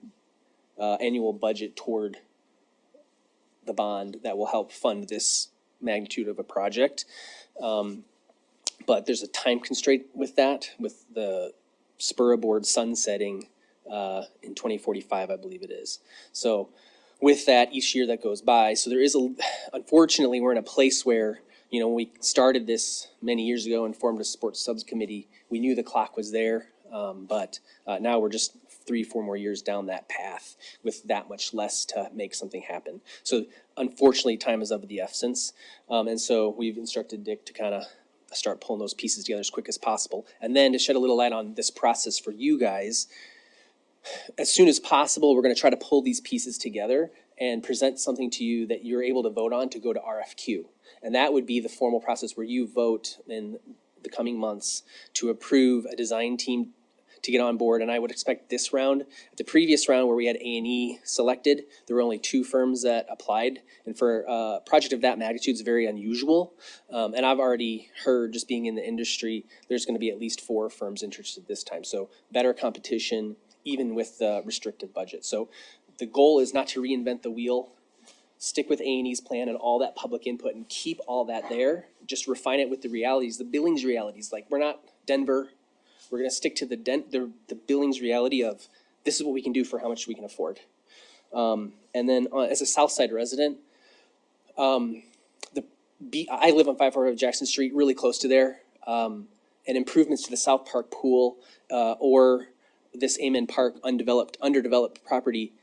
annual budget toward the bond that will help fund this magnitude of a project. But there's a time constraint with that, with the Spura board sunsetting in 2045, I believe it is. So with that, each year that goes by, so there is unfortunately, we're in a place where, you know, when we started this many years ago and formed a sports subcommittee, we knew the clock was there, but now we're just 3-4 more years down that path with that much less to make something happen. So unfortunately, time is of the essence. And so we've instructed Dick to kind of start pulling those pieces together as quick as possible. And then to shed a little light on this process for you guys, as soon as possible, we're going to try to pull these pieces together and present something to you that you're able to vote on to go to RFQ. And that would be the formal process where you vote in the coming months to approve a design team to get on board, and I would expect this round, the previous round where we had A&E selected, there were only 2 firms that applied, and for a project of that magnitude, it's very unusual. And I've already heard, just being in the industry, there's going to be at least 4 firms interested this time. So better competition, even with the restricted budget. So the goal is not to reinvent the wheel. Stick with A&E's plan and all that public input and keep all that there. Just refine it with the realities, the Billings realities. Like, we're not Denver. We're going to stick to the Billings reality of this is what we can do for how much we can afford. And then as a Southside resident, I live on 540 Jackson Street, really close to there. And improvements to the South Park pool or this Amen Park underdeveloped property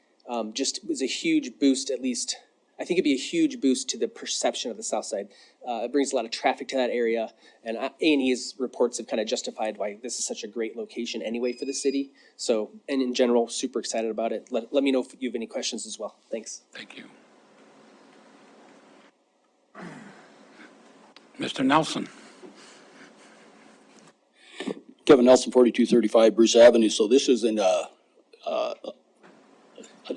just is a huge boost, at least. I think it'd be a huge boost to the perception of the South Side. It brings a lot of traffic to that area, and A&E's reports have kind of justified why this is such a great location anyway for the city. So, and in general, super excited about it. Let me know if you have any questions as well. Thanks. Thank you. Mr. Nelson. Kevin Nelson, 4235 Bruce Avenue. So this isn't an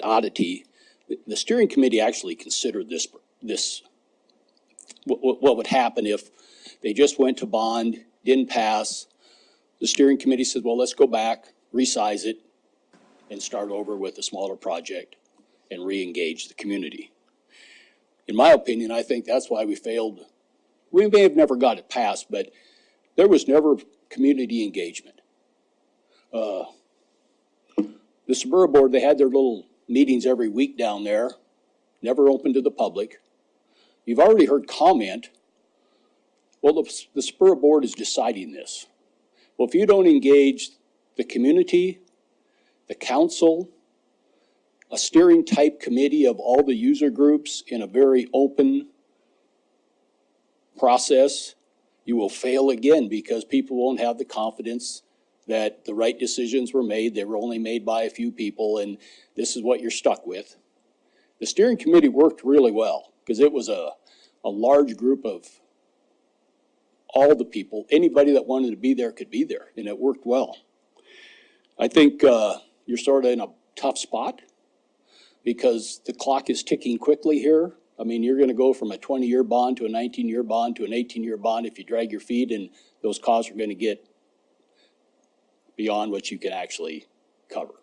oddity. The steering committee actually considered this what would happen if they just went to bond, didn't pass. The steering committee said, well, let's go back, resize it, and start over with a smaller project and re-engage the community. In my opinion, I think that's why we failed. We may have never got it passed, but there was never community engagement. The Suburban Board, they had their little meetings every week down there, never open to the public. You've already heard comment. Well, the Suburban Board is deciding this. Well, if you don't engage the community, the council, a steering type committee of all the user groups in a very open process, you will fail again because people won't have the confidence that the right decisions were made. They were only made by a few people, and this is what you're stuck with. The steering committee worked really well because it was a large group of all the people. Anybody that wanted to be there could be there, and it worked well. I think you're sort of in a tough spot because the clock is ticking quickly here. I mean, you're going to go from a 20-year bond to a 19-year bond to an 18-year bond if you drag your feet, and those costs are going to get beyond what you can actually cover.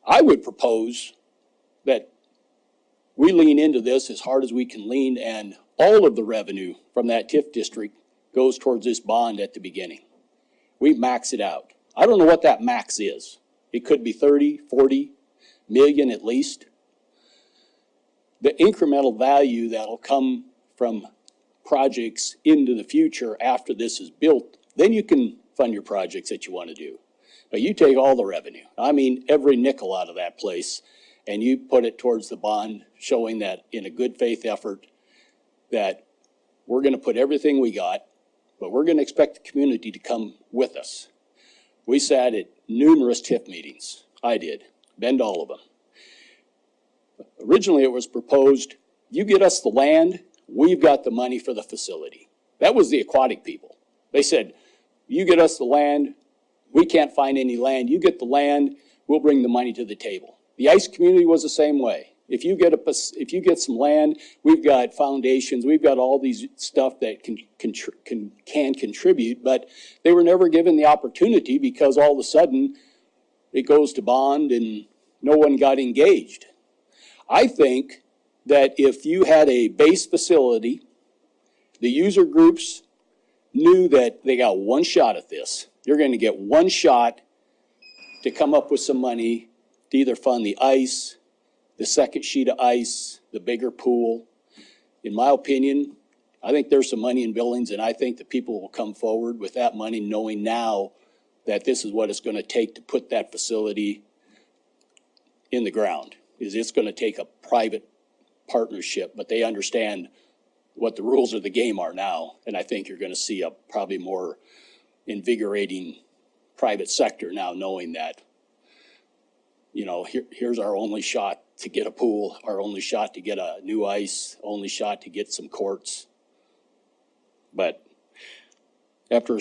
I would propose that we lean into this as hard as we can lean, and all of the revenue from that TIF district goes towards this bond at the beginning. We max it out. I don't know what that max is. It could be 30, 40 million at least. The incremental value that'll come from projects into the future after this is built, then you can fund your projects that you want to do. But you take all the revenue, I mean every nickel out of that place, and you put it towards the bond, showing that in a good faith effort that we're going to put everything we got, but we're going to expect the community to come with us. We sat at numerous TIF meetings. I did, been to all of them. Originally it was proposed, you get us the land, we've got the money for the facility. That was the aquatic people. They said, you get us the land, we can't find any land, you get the land, we'll bring the money to the table. The ice community was the same way. If you get some land, we've got foundations, we've got all these stuff that can contribute, but they were never given the opportunity because all of a sudden it goes to bond and no one got engaged. I think that if you had a base facility, the user groups knew that they got one shot at this. You're going to get one shot to come up with some money to either fund the ice, the second sheet of ice, the bigger pool. In my opinion, I think there's some money in Billings, and I think that people will come forward with that money knowing now that this is what it's going to take to put that facility in the ground. It's going to take a private partnership, but they understand what the rules of the game are now, and I think you're going to see a probably more invigorating private sector now, knowing that, you know, here's our only shot to get a pool, our only shot to get a new ice, only shot to get some courts. But after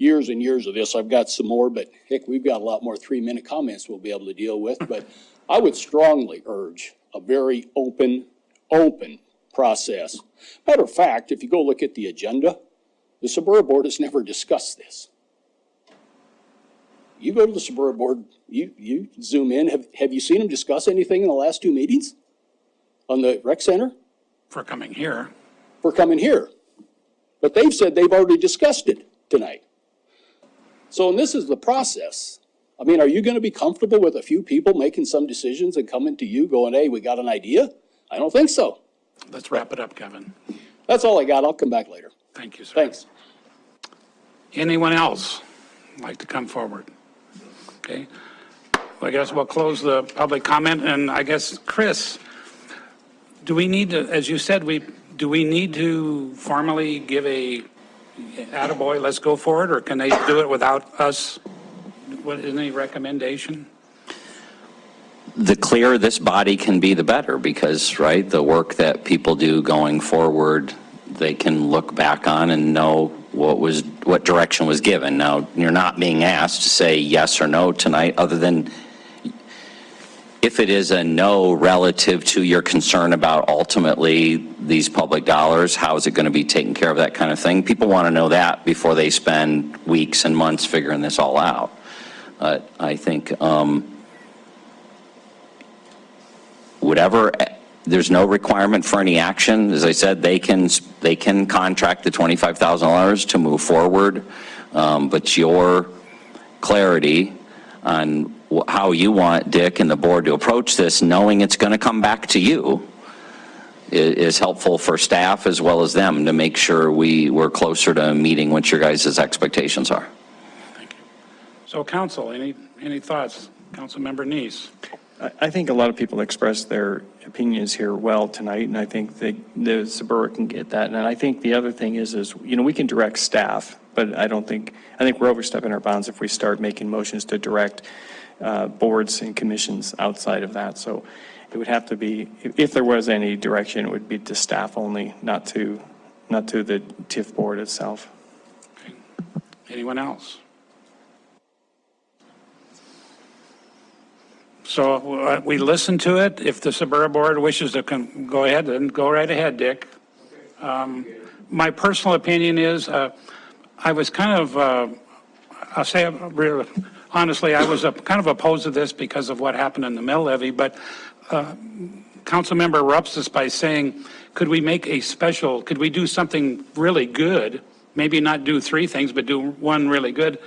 years and years of this. I've got some more, but heck, we've got a lot more 3-minute comments we'll be able to deal with. But I would strongly urge a very open process. Matter of fact, if you go look at the agenda, the Suburban Board has never discussed this. You go to the Suburban Board, you zoom in. Have you seen them discuss anything in the last 2 meetings on the rec center? For coming here. For coming here. But they've said they've already discussed it tonight. So, and this is the process. I mean, are you going to be comfortable with a few people making some decisions and coming to you going, hey, we got an idea? I don't think so. Let's wrap it up, Kevin. That's all I got. I'll come back later. Thank you, sir. Thanks. Anyone else like to come forward? Okay. Well, I guess we'll close the public comment, and I guess, Chris, do we need to, as you said, do we need to formally give a attaboy, let's go for it, or can they do it without us? What, any recommendation? The clearer this body can be, the better, because, right, the work that people do going forward, they can look back on and know what direction was given. Now, you're not being asked to say yes or no tonight, other than if it is a no relative to your concern about ultimately these public dollars, how is it going to be taken care of, that kind of thing. People want to know that before they spend weeks and months figuring this all out. I think there's no requirement for any action. As I said, they can contract the $25,000 to move forward, but your clarity on how you want Dick and the board to approach this, knowing it's going to come back to you, is helpful for staff as well as them to make sure we're closer to meeting what your guys' expectations are. Thank you. So, council, any thoughts? Councilmember Neese. I think a lot of people expressed their opinions here well tonight, and I think the Suburban can get that. And I think the other thing is, we can direct staff, but I think we're overstepping our bounds if we start making motions to direct boards and commissions outside of that. So it would have to be, if there was any direction, it would be to staff only, not to the TIF board itself. Okay. Anyone else? So we listen to it. If the Suburban Board wishes to go ahead, then go right ahead, Dick. My personal opinion is I was kind of, I'll say really honestly, I was kind of opposed to this because of what happened in the mill levy, but Councilmember erupts us by saying, could we do something really good? Maybe not do 3 things, but do one really good.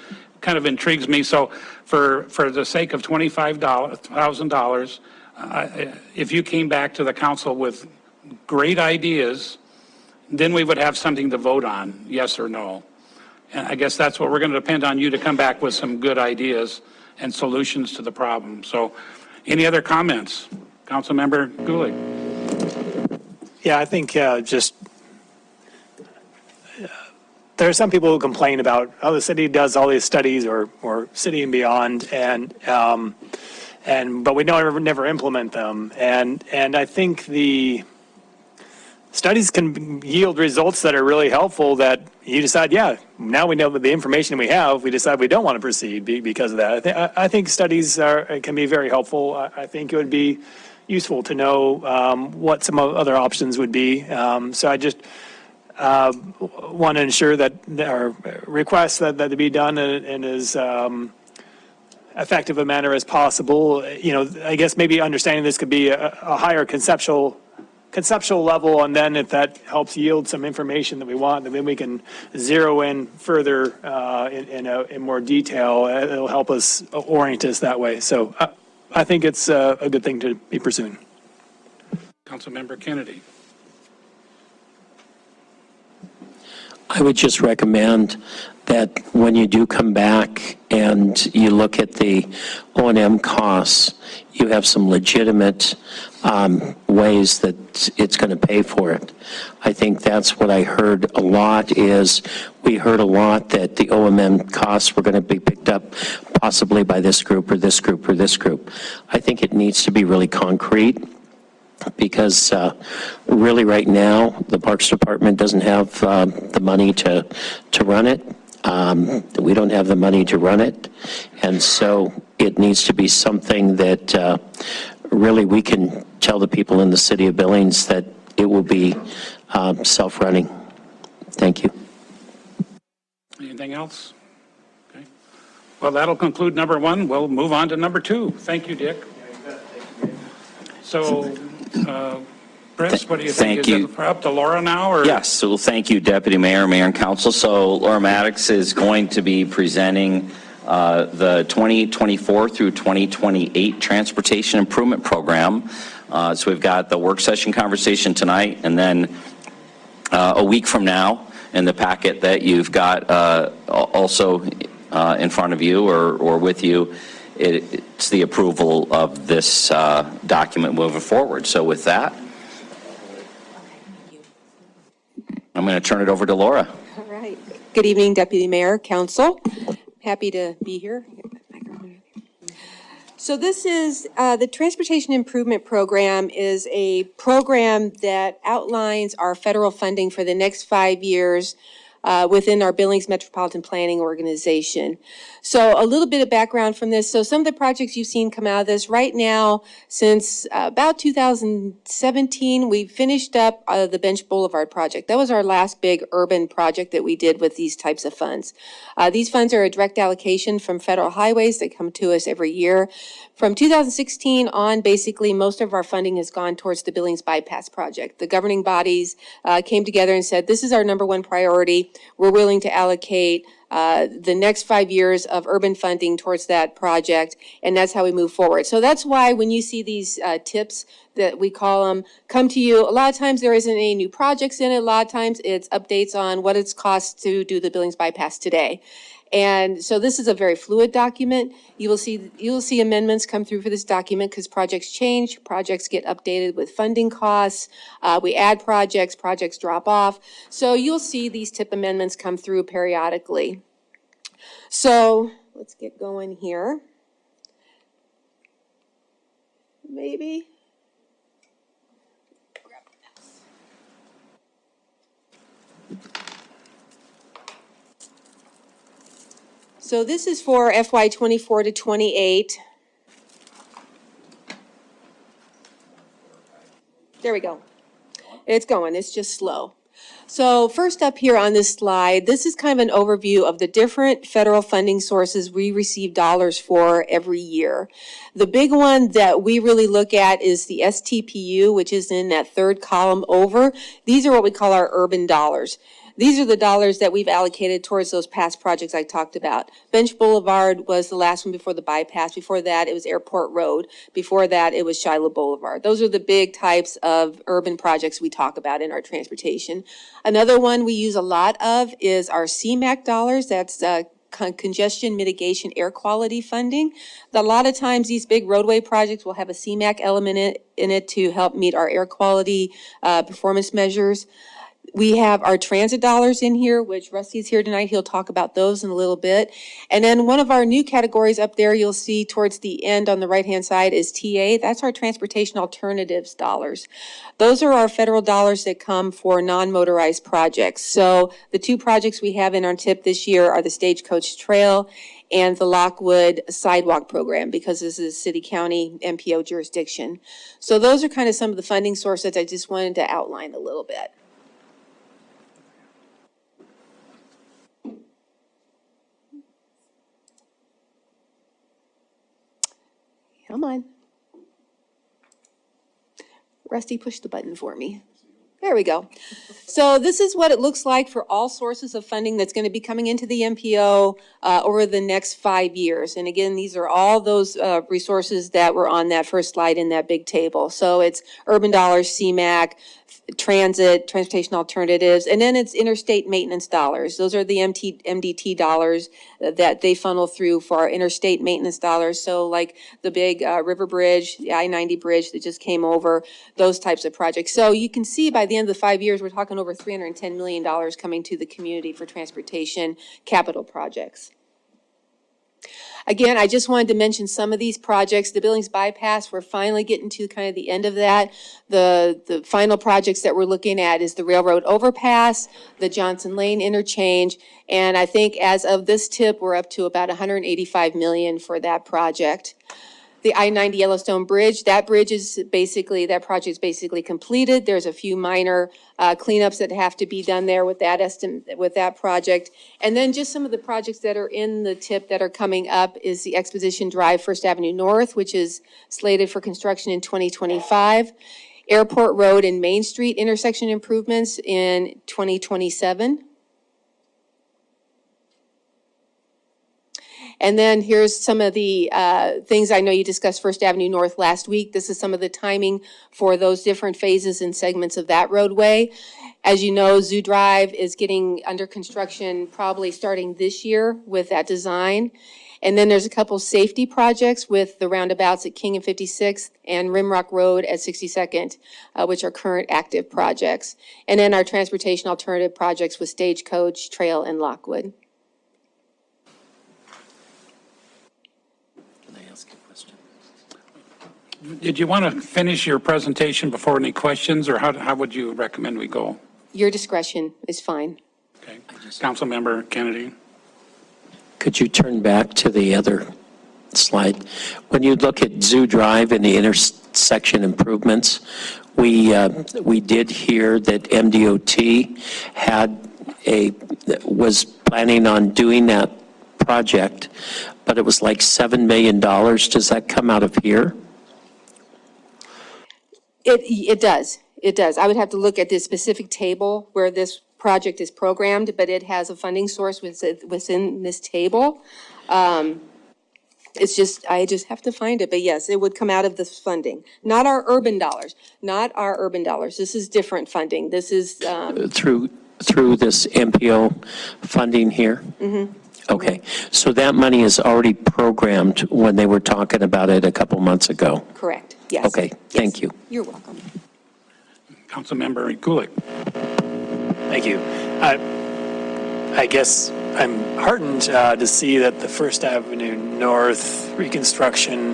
Kind of intrigues me. So for the sake of $25,000, if you came back to the council with great ideas, then we would have something to vote on, yes or no. And I guess that's what we're going to depend on you to come back with, some good ideas and solutions to the problem. So any other comments? Councilmember Gulick. Yeah, I think there are some people who complain about, the city does all these studies or city and beyond, but we never implement them. And I think the studies can yield results that are really helpful that you decide, now we know that the information we have, we decide we don't want to proceed because of that. I think studies can be very helpful. I think it would be useful to know what some other options would be. So I just want to ensure that our requests that they be done in as effective a manner as possible. I guess maybe understanding this could be a higher conceptual level, and then if that helps yield some information that we want, then we can zero in further in more detail. It'll help us orient us that way. So I think it's a good thing to be pursuing. Councilmember Kennedy. I would just recommend that when you do come back and you look at the O&M costs, you have some legitimate ways that it's going to pay for it. I think that's what I heard a lot we heard a lot that the O&M costs were going to be picked up possibly by this group or this group or this group. I think it needs to be really concrete, because really right now the Parks Department doesn't have the money to run it. We don't have the money to run it, and so it needs to be something that really we can tell the people in the city of Billings that it will be self-running. Thank you. Anything else? Okay. Well, that'll conclude number one. We'll move on to number two. Thank you, Dick. So, Chris, what do you think? Thank you. Is it up to Laura now, or? Yes, so thank you, Deputy Mayor, Mayor and Council. So Laura Maddox is going to be presenting the 2024 through 2028 Transportation Improvement Program. So we've got the work session conversation tonight, and then a week from now in the packet that you've got also in front of you or with you, it's the approval of this document moving forward. So with that, I'm going to turn it over to Laura. All right. Good evening, Deputy Mayor, Council. Happy to be here. So this is, the Transportation Improvement Program is a program that outlines our federal funding for the next 5 years within our Billings Metropolitan Planning Organization. So a little bit of background from this. So some of the projects you've seen come out of this right now, since about 2017, we finished up the Bench Boulevard project. That was our last big urban project that we did with these types of funds. These funds are a direct allocation from federal highways that come to us every year. From 2016 on, basically, most of our funding has gone towards the Billings Bypass project. The governing bodies came together and said, this is our number one priority. We're willing to allocate the next 5 years of urban funding towards that project, and that's how we move forward. So that's why when you see these tips, that we call them, come to you, a lot of times there isn't any new projects in it. A lot of times it's updates on what it's cost to do the Billings Bypass today. And so this is a very fluid document. You will see amendments come through for this document because projects change, projects get updated with funding costs. We add projects, projects drop off. So you'll see these tip amendments come through periodically. So let's get going here. Maybe. So this is for FY 24 to 28. There we go. It's going, it's just slow. So first up here on this slide, this is kind of an overview of the different federal funding sources we receive dollars for every year. The big one that we really look at is the STPU, which is in that third column over. These are what we call our urban dollars. These are the dollars that we've allocated towards those past projects I talked about. Bench Boulevard was the last one before the bypass. Before that, it was Airport Road. Before that, it was Shiloh Boulevard. Those are the big types of urban projects we talk about in our transportation. Another one we use a lot of is our CMAQ dollars. That's congestion mitigation air quality funding. A lot of times these big roadway projects will have a CMAQ element in it to help meet our air quality performance measures. We have our transit dollars in here, which Rusty's here tonight. He'll talk about those in a little bit. And then one of our new categories up there you'll see towards the end on the right-hand side is TA. That's our transportation alternatives dollars. Those are our federal dollars that come for non-motorized projects. So the two projects we have in our tip this year are the Stagecoach Trail and the Lockwood Sidewalk Program, because this is city-county MPO jurisdiction. So those are kind of some of the funding sources I just wanted to outline a little bit. Come on. Rusty, push the button for me. There we go. So this is what it looks like for all sources of funding that's going to be coming into the MPO over the next 5 years. And again, these are all those resources that were on that first slide in that big table. So it's urban dollars, CMAQ, transit, transportation alternatives, and then it's interstate maintenance dollars. Those are the MDT dollars that they funnel through for our interstate maintenance dollars. So like the big River Bridge, the I-90 bridge that just came over, those types of projects. So you can see by the end of the 5 years, we're talking over $310 million coming to the community for transportation capital projects. Again, I just wanted to mention some of these projects. The Billings bypass, we're finally getting to kind of the end of that. The final projects that we're looking at is the railroad overpass, the Johnson Lane interchange, and I think as of this tip, we're up to about 185 million for that project. The I-90 Yellowstone Bridge, that project is basically completed. There's a few minor cleanups that have to be done there with that project. And then just some of the projects that are in the tip that are coming up is the Exposition Drive First Avenue North, which is slated for construction in 2025. Airport Road and Main Street intersection improvements in 2027. And then here's some of the things I know you discussed First Avenue North last week. This is some of the timing for those different phases and segments of that roadway. As you know, Zoo Drive is getting under construction probably starting this year with that design. And then there's a couple safety projects with the roundabouts at King and 56th and Rimrock Road at 62nd, which are current active projects. And then our transportation alternative projects with Stagecoach, Trail, and Lockwood. Did you want to finish your presentation before any questions, or how would you recommend we go? Your discretion is fine. Okay. Councilmember Kennedy. Could you turn back to the other slide? When you look at Zoo Drive and the intersection improvements, we did hear that MDOT was planning on doing that project, but it was like $7 million. Does that come out of here? It does. It does. I would have to look at this specific table where this project is programmed, but it has a funding source within this table. It's just, I just have to find it, but yes, it would come out of this funding. Not our urban dollars, not our urban dollars. This is different funding. This is, Through this MPO funding here? mhm. Okay, so that money is already programmed when they were talking about it a couple months ago? Correct, yes. Okay, thank you. You're welcome. Councilmember Gulick. Thank you. I guess I'm heartened to see that the First Avenue North reconstruction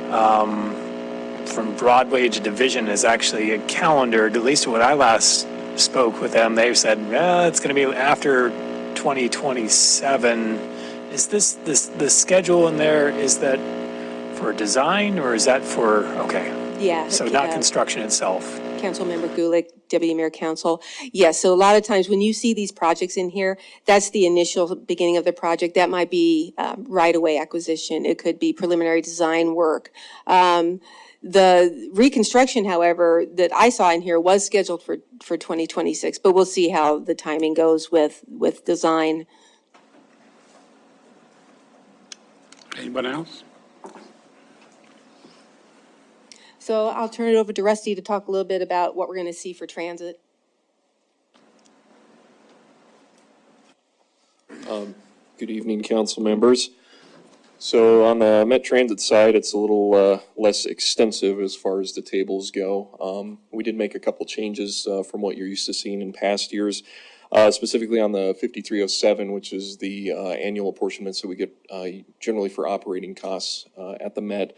from Broadway to Division is actually a calendared, at least when I last spoke with them, they said, it's going to be after 2027. Is this the schedule in there, is that for design or is that for, okay. Yeah. So not construction itself. Councilmember Gulick, Deputy Mayor Council. Yes, so a lot of times when you see these projects in here, that's the initial beginning of the project. That might be right-of-way acquisition. It could be preliminary design work. The reconstruction, however, that I saw in here was scheduled for 2026, but we'll see how the timing goes with design. Anyone else? So I'll turn it over to Rusty to talk a little bit about what we're going to see for transit. Good evening, council members. So on the Met Transit side, it's a little less extensive as far as the tables go. We did make a couple changes from what you're used to seeing in past years, specifically on the 5307, which is the annual apportionments that we get generally for operating costs at the Met.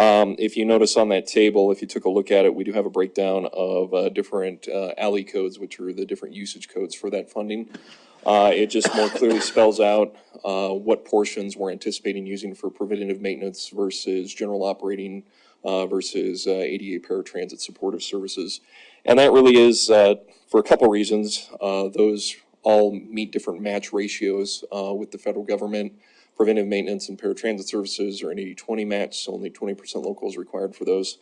If you notice on that table, if you took a look at it, we do have a breakdown of different alley codes, which are the different usage codes for that funding. It just more clearly spells out what portions we're anticipating using for preventative maintenance versus general operating versus ADA paratransit supportive services. And that really is for a couple reasons. Those all meet different match ratios with the federal government. Preventive maintenance and paratransit services are an 80-20 match, so only 20% local is required for those.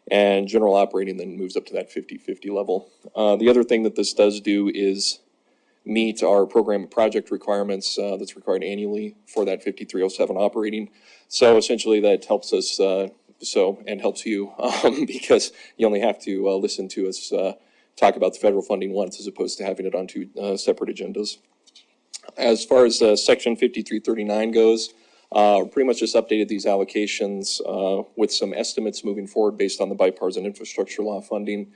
And general operating then moves up to that 50-50 level. The other thing that this does do is meet our program and project requirements that's required annually for that 5307 operating. So essentially that helps us and helps you because you only have to listen to us talk about the federal funding once as opposed to having it on two separate agendas. As far as section 5339 goes, pretty much just updated these allocations with some estimates moving forward based on the bipartisan infrastructure law funding.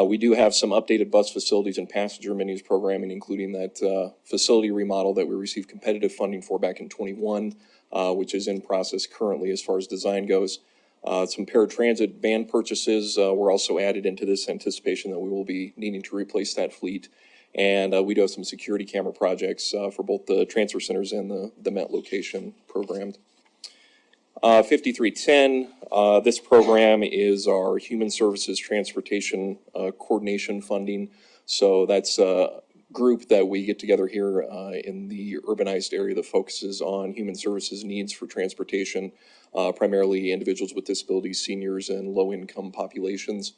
We do have some updated bus facilities and passenger menus programming, including that facility remodel that we received competitive funding for back in 21. which is in process currently as far as design goes. Some paratransit van purchases were also added into this anticipation that we will be needing to replace that fleet. And we do have some security camera projects for both the transfer centers and the Met location programmed. 5310, this program is our Human Services Transportation Coordination funding. So that's a group that we get together here in the urbanized area that focuses on human services needs for transportation, primarily individuals with disabilities, seniors, and low-income populations.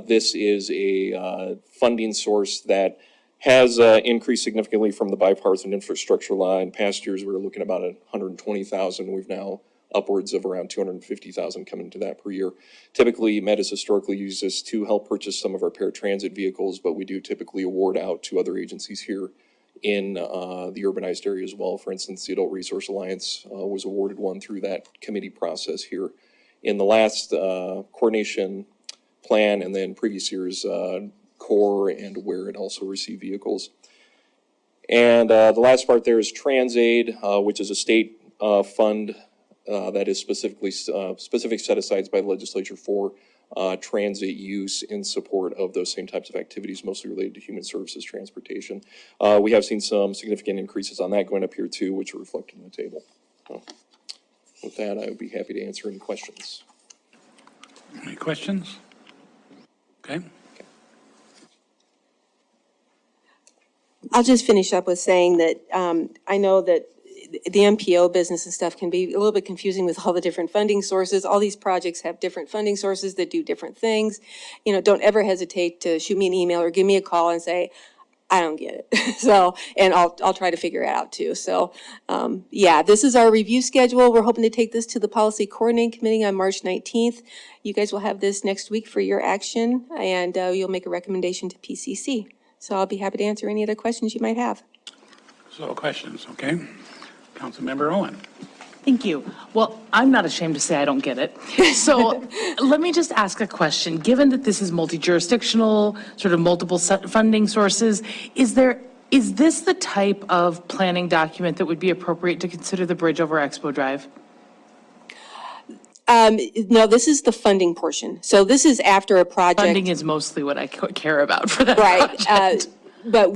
This is a funding source that has increased significantly from the bipartisan infrastructure law. In past years, we were looking about 120,000. We've now upwards of around 250,000 coming to that per year. Typically, Met has historically used this to help purchase some of our paratransit vehicles, but we do typically award out to other agencies here in the urbanized area as well. For instance, the Adult Resource Alliance was awarded one through that committee process here. In the last coordination plan and then previous years, CORE and WARE had also received vehicles. And the last part there is TransAid, which is a state fund that is specific set-asides by the legislature for transit use in support of those same types of activities, mostly related to human services transportation. We have seen some significant increases on that going up here too, which are reflected in the table. So, with that, I would be happy to answer any questions. Any questions? Okay. I'll just finish up with saying that I know that the MPO business and stuff can be a little bit confusing with all the different funding sources. All these projects have different funding sources that do different things. You know, don't ever hesitate to shoot me an email or give me a call and say, I don't get it. So, and I'll try to figure it out too. So, yeah, this is our review schedule. We're hoping to take this to the Policy Coordinating Committee on March 19th. You guys will have this next week for your action, and you'll make a recommendation to PCC. So I'll be happy to answer any other questions you might have. So questions, okay? Councilmember Owen. Thank you. Well, I'm not ashamed to say I don't get it. So let me just ask a question. Given that this is multi-jurisdictional, sort of multiple funding sources, is this the type of planning document that would be appropriate to consider the bridge over Expo Drive? No, this is the funding portion. So this is after a project. Funding is mostly what I care about for that Right. project. But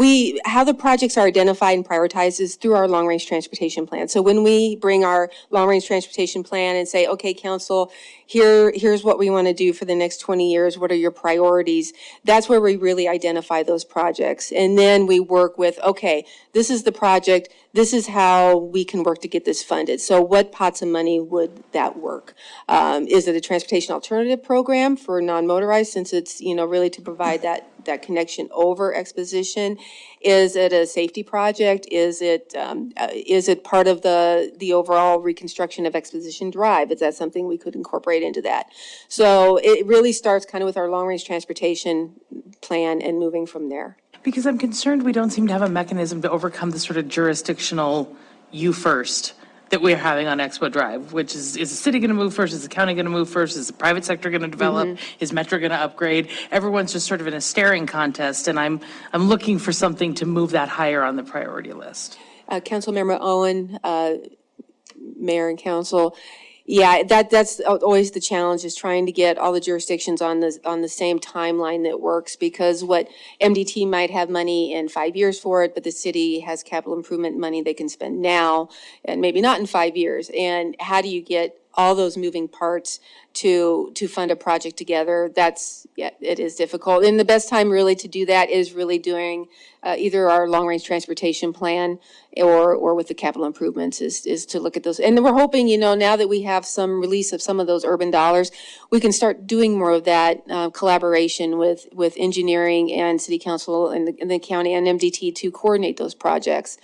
how the projects are identified and prioritized is through our long-range transportation plan. So when we bring our long-range transportation plan and say, okay, council, here's what we want to do for the next 20 years. What are your priorities? That's where we really identify those projects. And then we work with, okay, this is the project. This is how we can work to get this funded. So what pots of money would that work? Is it a transportation alternative program for non-motorized, since it's, really to provide that connection over Exposition? Is it a safety project? Is it part of the overall reconstruction of Exposition Drive? Is that something we could incorporate into that? So it really starts kind of with our long-range transportation plan and moving from there. Because I'm concerned we don't seem to have a mechanism to overcome the sort of jurisdictional you first that we're having on Expo Drive, which is the city going to move first? Is the county going to move first? Is the private sector going to develop? Is Metro going to upgrade? Everyone's just sort of in a staring contest, and I'm looking for something to move that higher on the priority list. Councilmember Owen, Mayor and Council, yeah, that's always the challenge, is trying to get all the jurisdictions on the same timeline that works, because what MDT might have money in 5 years for it, but the city has capital improvement money they can spend now and maybe not in 5 years. And how do you get all those moving parts to fund a project together? It is difficult. And the best time really to do that is really doing either our long-range transportation plan or with the capital improvements is to look at those. And we're hoping, now that we have some release of some of those urban dollars, we can start doing more of that collaboration with engineering and city council and the county and MDT to coordinate those projects.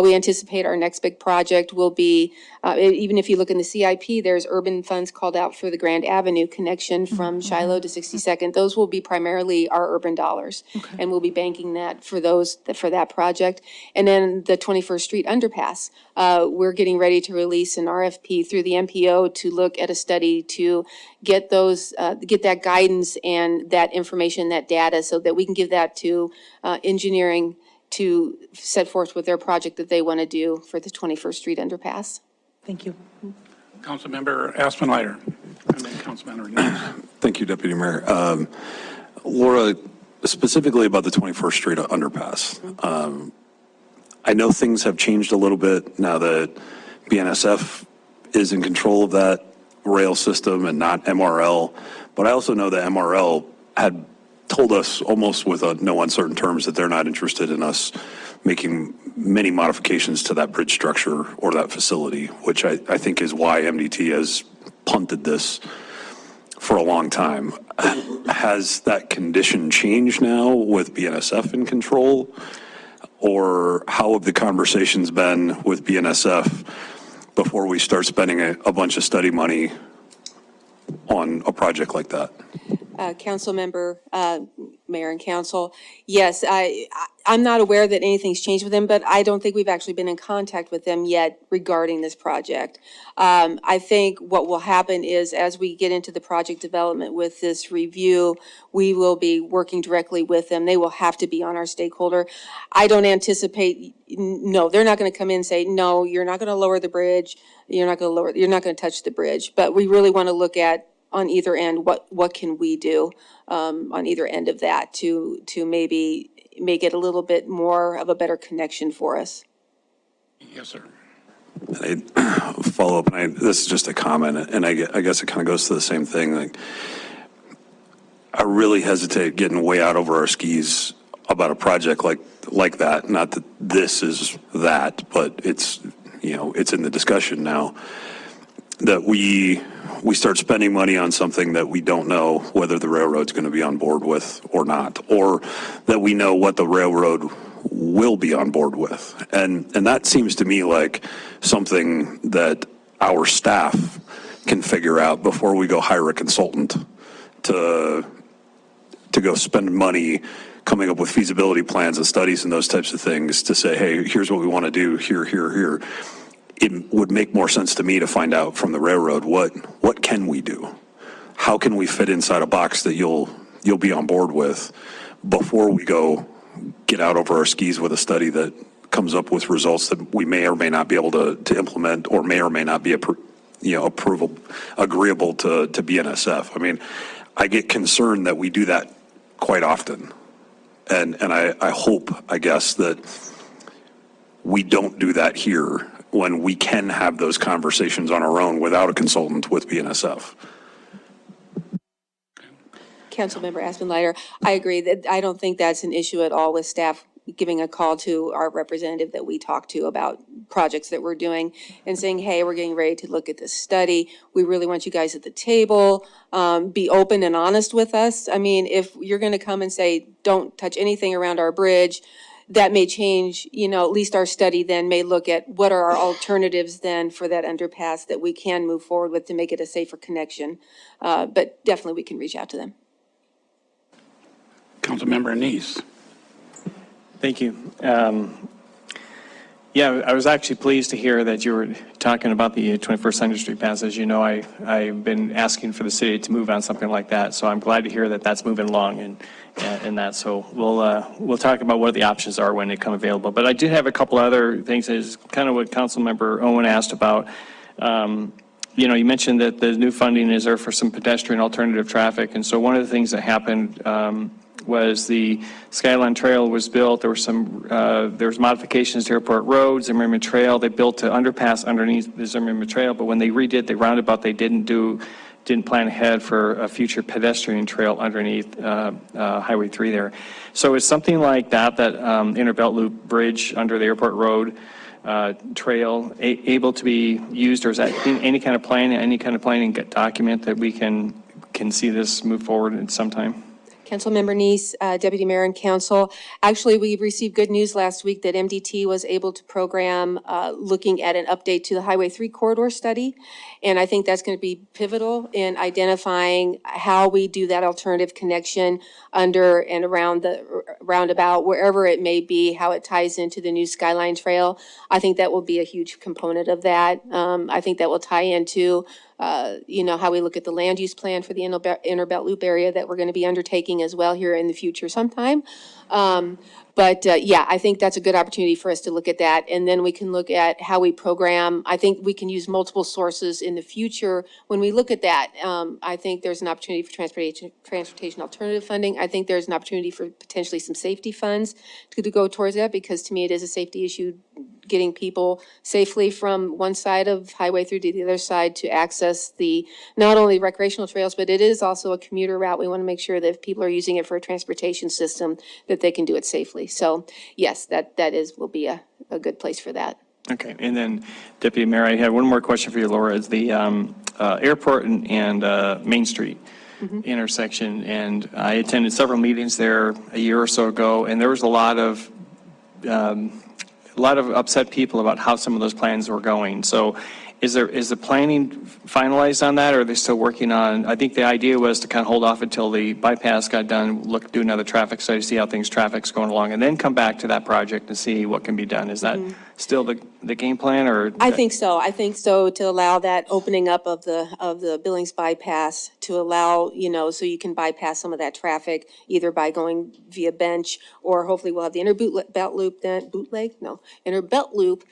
We anticipate our next big project will be, even if you look in the CIP, there's urban funds called out for the Grand Avenue connection from Shiloh to 62nd. Those will be primarily our urban dollars. And we'll be banking that for that project. And then the 21st Street underpass, we're getting ready to release an RFP through the MPO to look at a study to get that guidance and that information, that data, so that we can give that to engineering to set forth with their project that they want to do for the 21st Street underpass. Thank you. Councilmember Aspenlighter, and then Councilmember Neese. Thank you, Deputy Mayor. Laura, specifically about the 21st Street underpass. I know things have changed a little bit now that BNSF is in control of that rail system and not MRL, but I also know that MRL had told us almost with no uncertain terms that they're not interested in us making many modifications to that bridge structure or that facility, which I think is why MDT has punted this for a long time. Has that condition changed now with BNSF in control? Or how have the conversations been with BNSF before we start spending a bunch of study money on a project like that? Council member, mayor and council, yes, I'm not aware that anything's changed with them, but I don't think we've actually been in contact with them yet regarding this project. I think what will happen is as we get into the project development with this review, we will be working directly with them. They will have to be on our stakeholder. I don't anticipate, no, they're not going to come in and say, no, you're not going to lower the bridge. You're not going to touch the bridge. But we really want to look at on either end, what can we do on either end of that to maybe make it a little bit more of a better connection for us. Yes, sir. And I follow up, and this is just a comment, and I guess it kind of goes to the same thing. Like, I really hesitate getting way out over our skis about a project like that. Not that this is that, but it's, it's in the discussion now. That we start spending money on something that we don't know whether the railroad's going to be on board with or not, or that we know what the railroad will be on board with. And that seems to me like something that our staff can figure out before we go hire a consultant to go spend money coming up with feasibility plans and studies and those types of things to say, hey, here's what we want to do here. It would make more sense to me to find out from the railroad, what can we do? How can we fit inside a box that you'll be on board with before we go get out over our skis with a study that comes up with results that we may or may not be able to implement or may not be agreeable to BNSF. I mean, I get concerned that we do that quite often. And I hope, I guess, that we don't do that here when we can have those conversations on our own without a consultant with BNSF. Councilmember Aspenlighter, I agree that I don't think that's an issue at all with staff giving a call to our representative that we talk to about projects that we're doing and saying, hey, we're getting ready to look at this study. We really want you guys at the table. Be open and honest with us. I mean, if you're going to come and say, don't touch anything around our bridge, that may change, at least our study then may look at what are our alternatives then for that underpass that we can move forward with to make it a safer connection. But definitely we can reach out to them. Councilmember Neese. Thank you. Yeah, I was actually pleased to hear that you were talking about the 21st Century Street Pass. As you know, I've been asking for the city to move on something like that, so I'm glad to hear that that's moving along and that. So we'll talk about what the options are when they come available. But I do have a couple other things. Is kind of what Councilmember Owen asked about. You mentioned that the new funding is there for some pedestrian alternative traffic, and so one of the things that happened was the Skyline Trail was built. There was modifications to Airport Road, Zimmerman Trail. They built an underpass underneath the Zimmerman Trail, but when they redid the roundabout, they didn't plan ahead for a future pedestrian trail underneath Highway 3 there. So is something like that Inner Belt Loop Bridge under the Airport Road trail able to be used, or is that any kind of planning document that we can see this move forward at some time? Councilmember Neese, Deputy Mayor and Council. Actually, we received good news last week that MDT was able to program looking at an update to the Highway 3 corridor study. And I think that's going to be pivotal in identifying how we do that alternative connection under and around the roundabout, wherever it may be, how it ties into the new Skyline Trail. I think that will be a huge component of that. I think that will tie into how we look at the land use plan for the Inner Belt Loop area that we're going to be undertaking funding as well here in the future sometime. But yeah, I think that's a good opportunity for us to look at that. And then we can look at how we program. I think we can use multiple sources in the future. When we look at that, I think there's an opportunity for transportation alternative funding. I think there's an opportunity for potentially some safety funds to go towards that, because to me it is a safety issue, getting people safely from one side of highway through to the other side to access the, not only recreational trails, but it is also a commuter route. We want to make sure that if people are using it for a transportation system, that they can do it safely. So yes, that will be a good place for that. Okay, and then Deputy Mayor, I have one more question for you, Laura. Is the airport and Main Street intersection, and I attended several meetings there a year or so ago, and there was a lot of upset people about how some of those plans were going. So is the planning finalized on that, or are they still working on? I think the idea was to kind of hold off until the bypass got done, do another traffic study, see how traffic's going along, and then come back to that project and see what can be done. Is that still the game plan, or? I think so. I think so, to allow that opening up of the Billings bypass, to allow, so you can bypass some of that traffic, either by going via Bench, or hopefully we'll have the inner belt loop then, inner belt loop,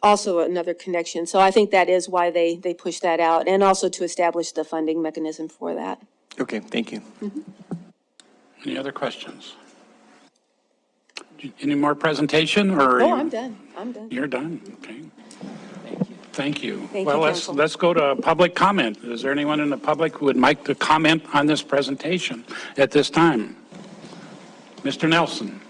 also another connection. So I think that is why they push that out, and also to establish the funding mechanism for that. Okay, thank you. Any other questions? Any more presentation, or? Oh, I'm done. I'm done. You're done, okay. Thank you. Thank Well, you, let's Council. go to public comment. Is there anyone in the public who would like to comment on this presentation at this time? Mr. Nelson.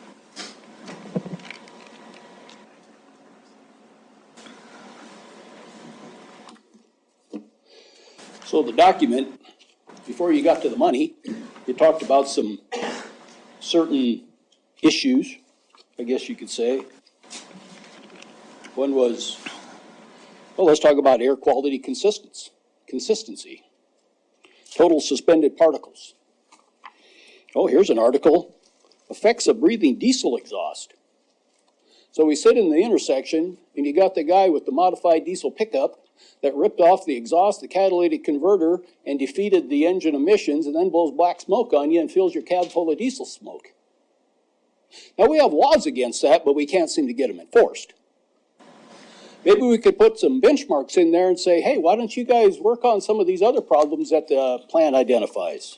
So the document, before you got to the money, you talked about some certain issues, I guess you could say. One was, well, let's talk about air quality consistency. Total suspended particles. Oh, here's an article, effects of breathing diesel exhaust. So we sit in the intersection, and you got the guy with the modified diesel pickup that ripped off the exhaust, the catalytic converter, and defeated the engine emissions, and then blows black smoke on you and fills your cab full of diesel smoke. Now, we have laws against that, but we can't seem to get them enforced. Maybe we could put some benchmarks in there and say, hey, why don't you guys work on some of these other problems that the plan identifies?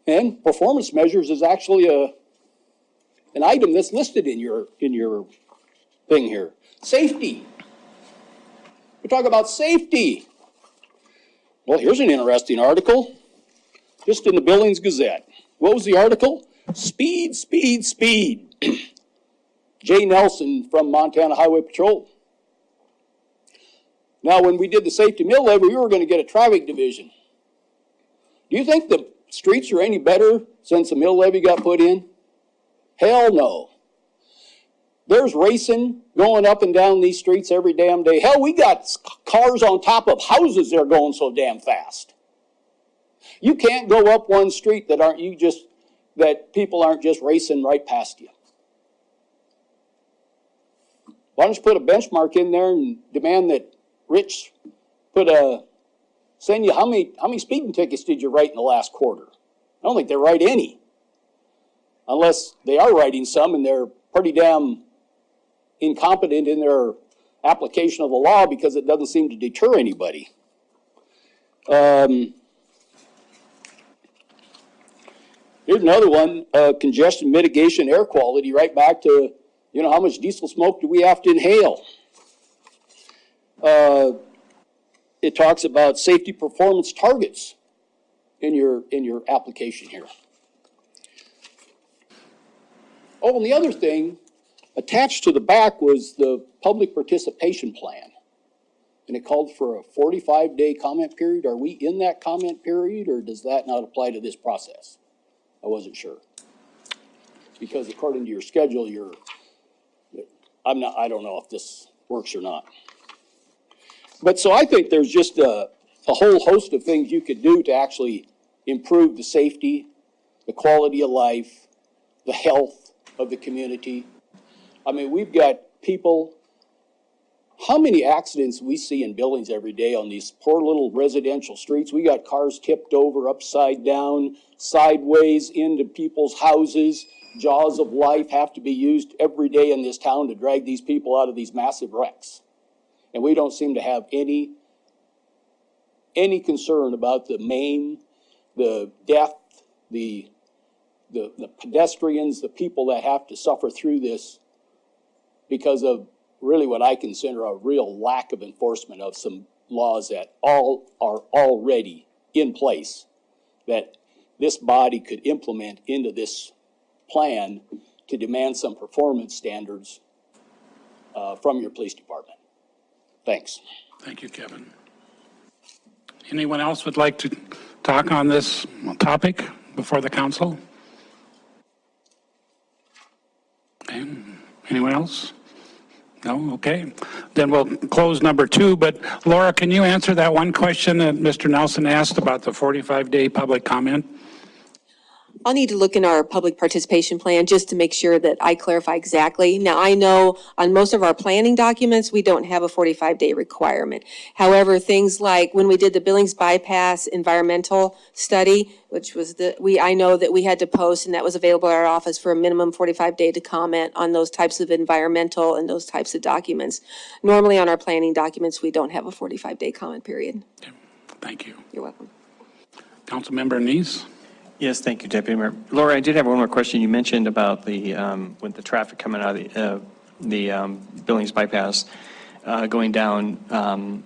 And performance measures is actually an item that's listed in your thing here. Safety. We talk about safety. Well, here's an interesting article, just in the Billings Gazette. What was the article? Speed, speed, speed. Jay Nelson from Montana Highway Patrol. Now, when we did the safety mill levy, we were going to get a traffic division. Do you think the streets are any better since the mill levy got put in? Hell no. There's racing going up and down these streets every damn day. Hell, we got cars on top of houses that are going so damn fast. You can't go up one street that people aren't just racing right past you. Why don't you put a benchmark in there and demand that Rich send you, how many speeding tickets did you write in the last quarter? I don't think they write any. Unless they are writing some and they're pretty damn incompetent in their application of the law, because it doesn't seem to deter anybody. Here's another one, congestion mitigation, air quality, right back to, how much diesel smoke do we have to inhale? It talks about safety performance targets in your application here. Oh, and the other thing, attached to the back was the public participation plan. And it called for a 45-day comment period. Are we in that comment period, or does that not apply to this process? I wasn't sure. Because according to your schedule, I don't know if this works or not. But so I think there's just a whole host of things you could do to actually improve the safety, the quality of life, the health of the community. I mean, we've got people How many accidents we see in Billings every day on these poor little residential streets? We got cars tipped over, upside down, sideways into people's houses. Jaws of life have to be used every day in this town to drag these people out of these massive wrecks. And we don't seem to have any concern about the maim, the death, the pedestrians, the people that have to suffer through this because of really what I consider a real lack of enforcement of some laws that all are already in place that this body could implement into this plan to demand some performance standards from your police department. Thanks. Thank you, Kevin. Anyone else would like to talk on this topic before the council? Okay. Anyone else? No? Okay. Then we'll close number 2. But Laura, can you answer that one question that Mr. Nelson asked about the 45-day public comment? I'll need to look in our public participation plan just to make sure that I clarify exactly. Now, I know on most of our planning documents, we don't have a 45-day requirement. However, things like when we did the Billings bypass environmental study, which was I know that we had to post, and that was available at our office for a minimum 45-day to comment on those types of environmental and those types of documents. Normally on our planning documents, we don't have a 45-day comment period. Okay. Thank you. You're welcome. Councilmember Neese? Yes, thank you, Deputy Mayor. Laura, I did have one more question. You mentioned about with the traffic coming out of the Billings bypass going down the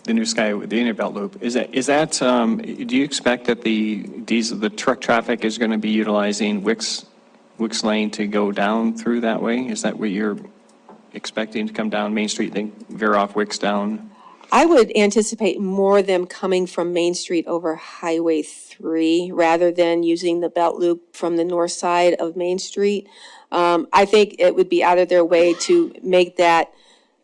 new Sky with the Interbelt Loop. Is that do you expect that the truck traffic is going to be utilizing Wicks Lane to go down through that way? Is that what you're expecting to come down Main Street, then veer off Wicks down? I would anticipate more of them coming from Main Street over Highway 3 rather than using the belt loop from the north side of Main Street. I think it would be out of their way to make that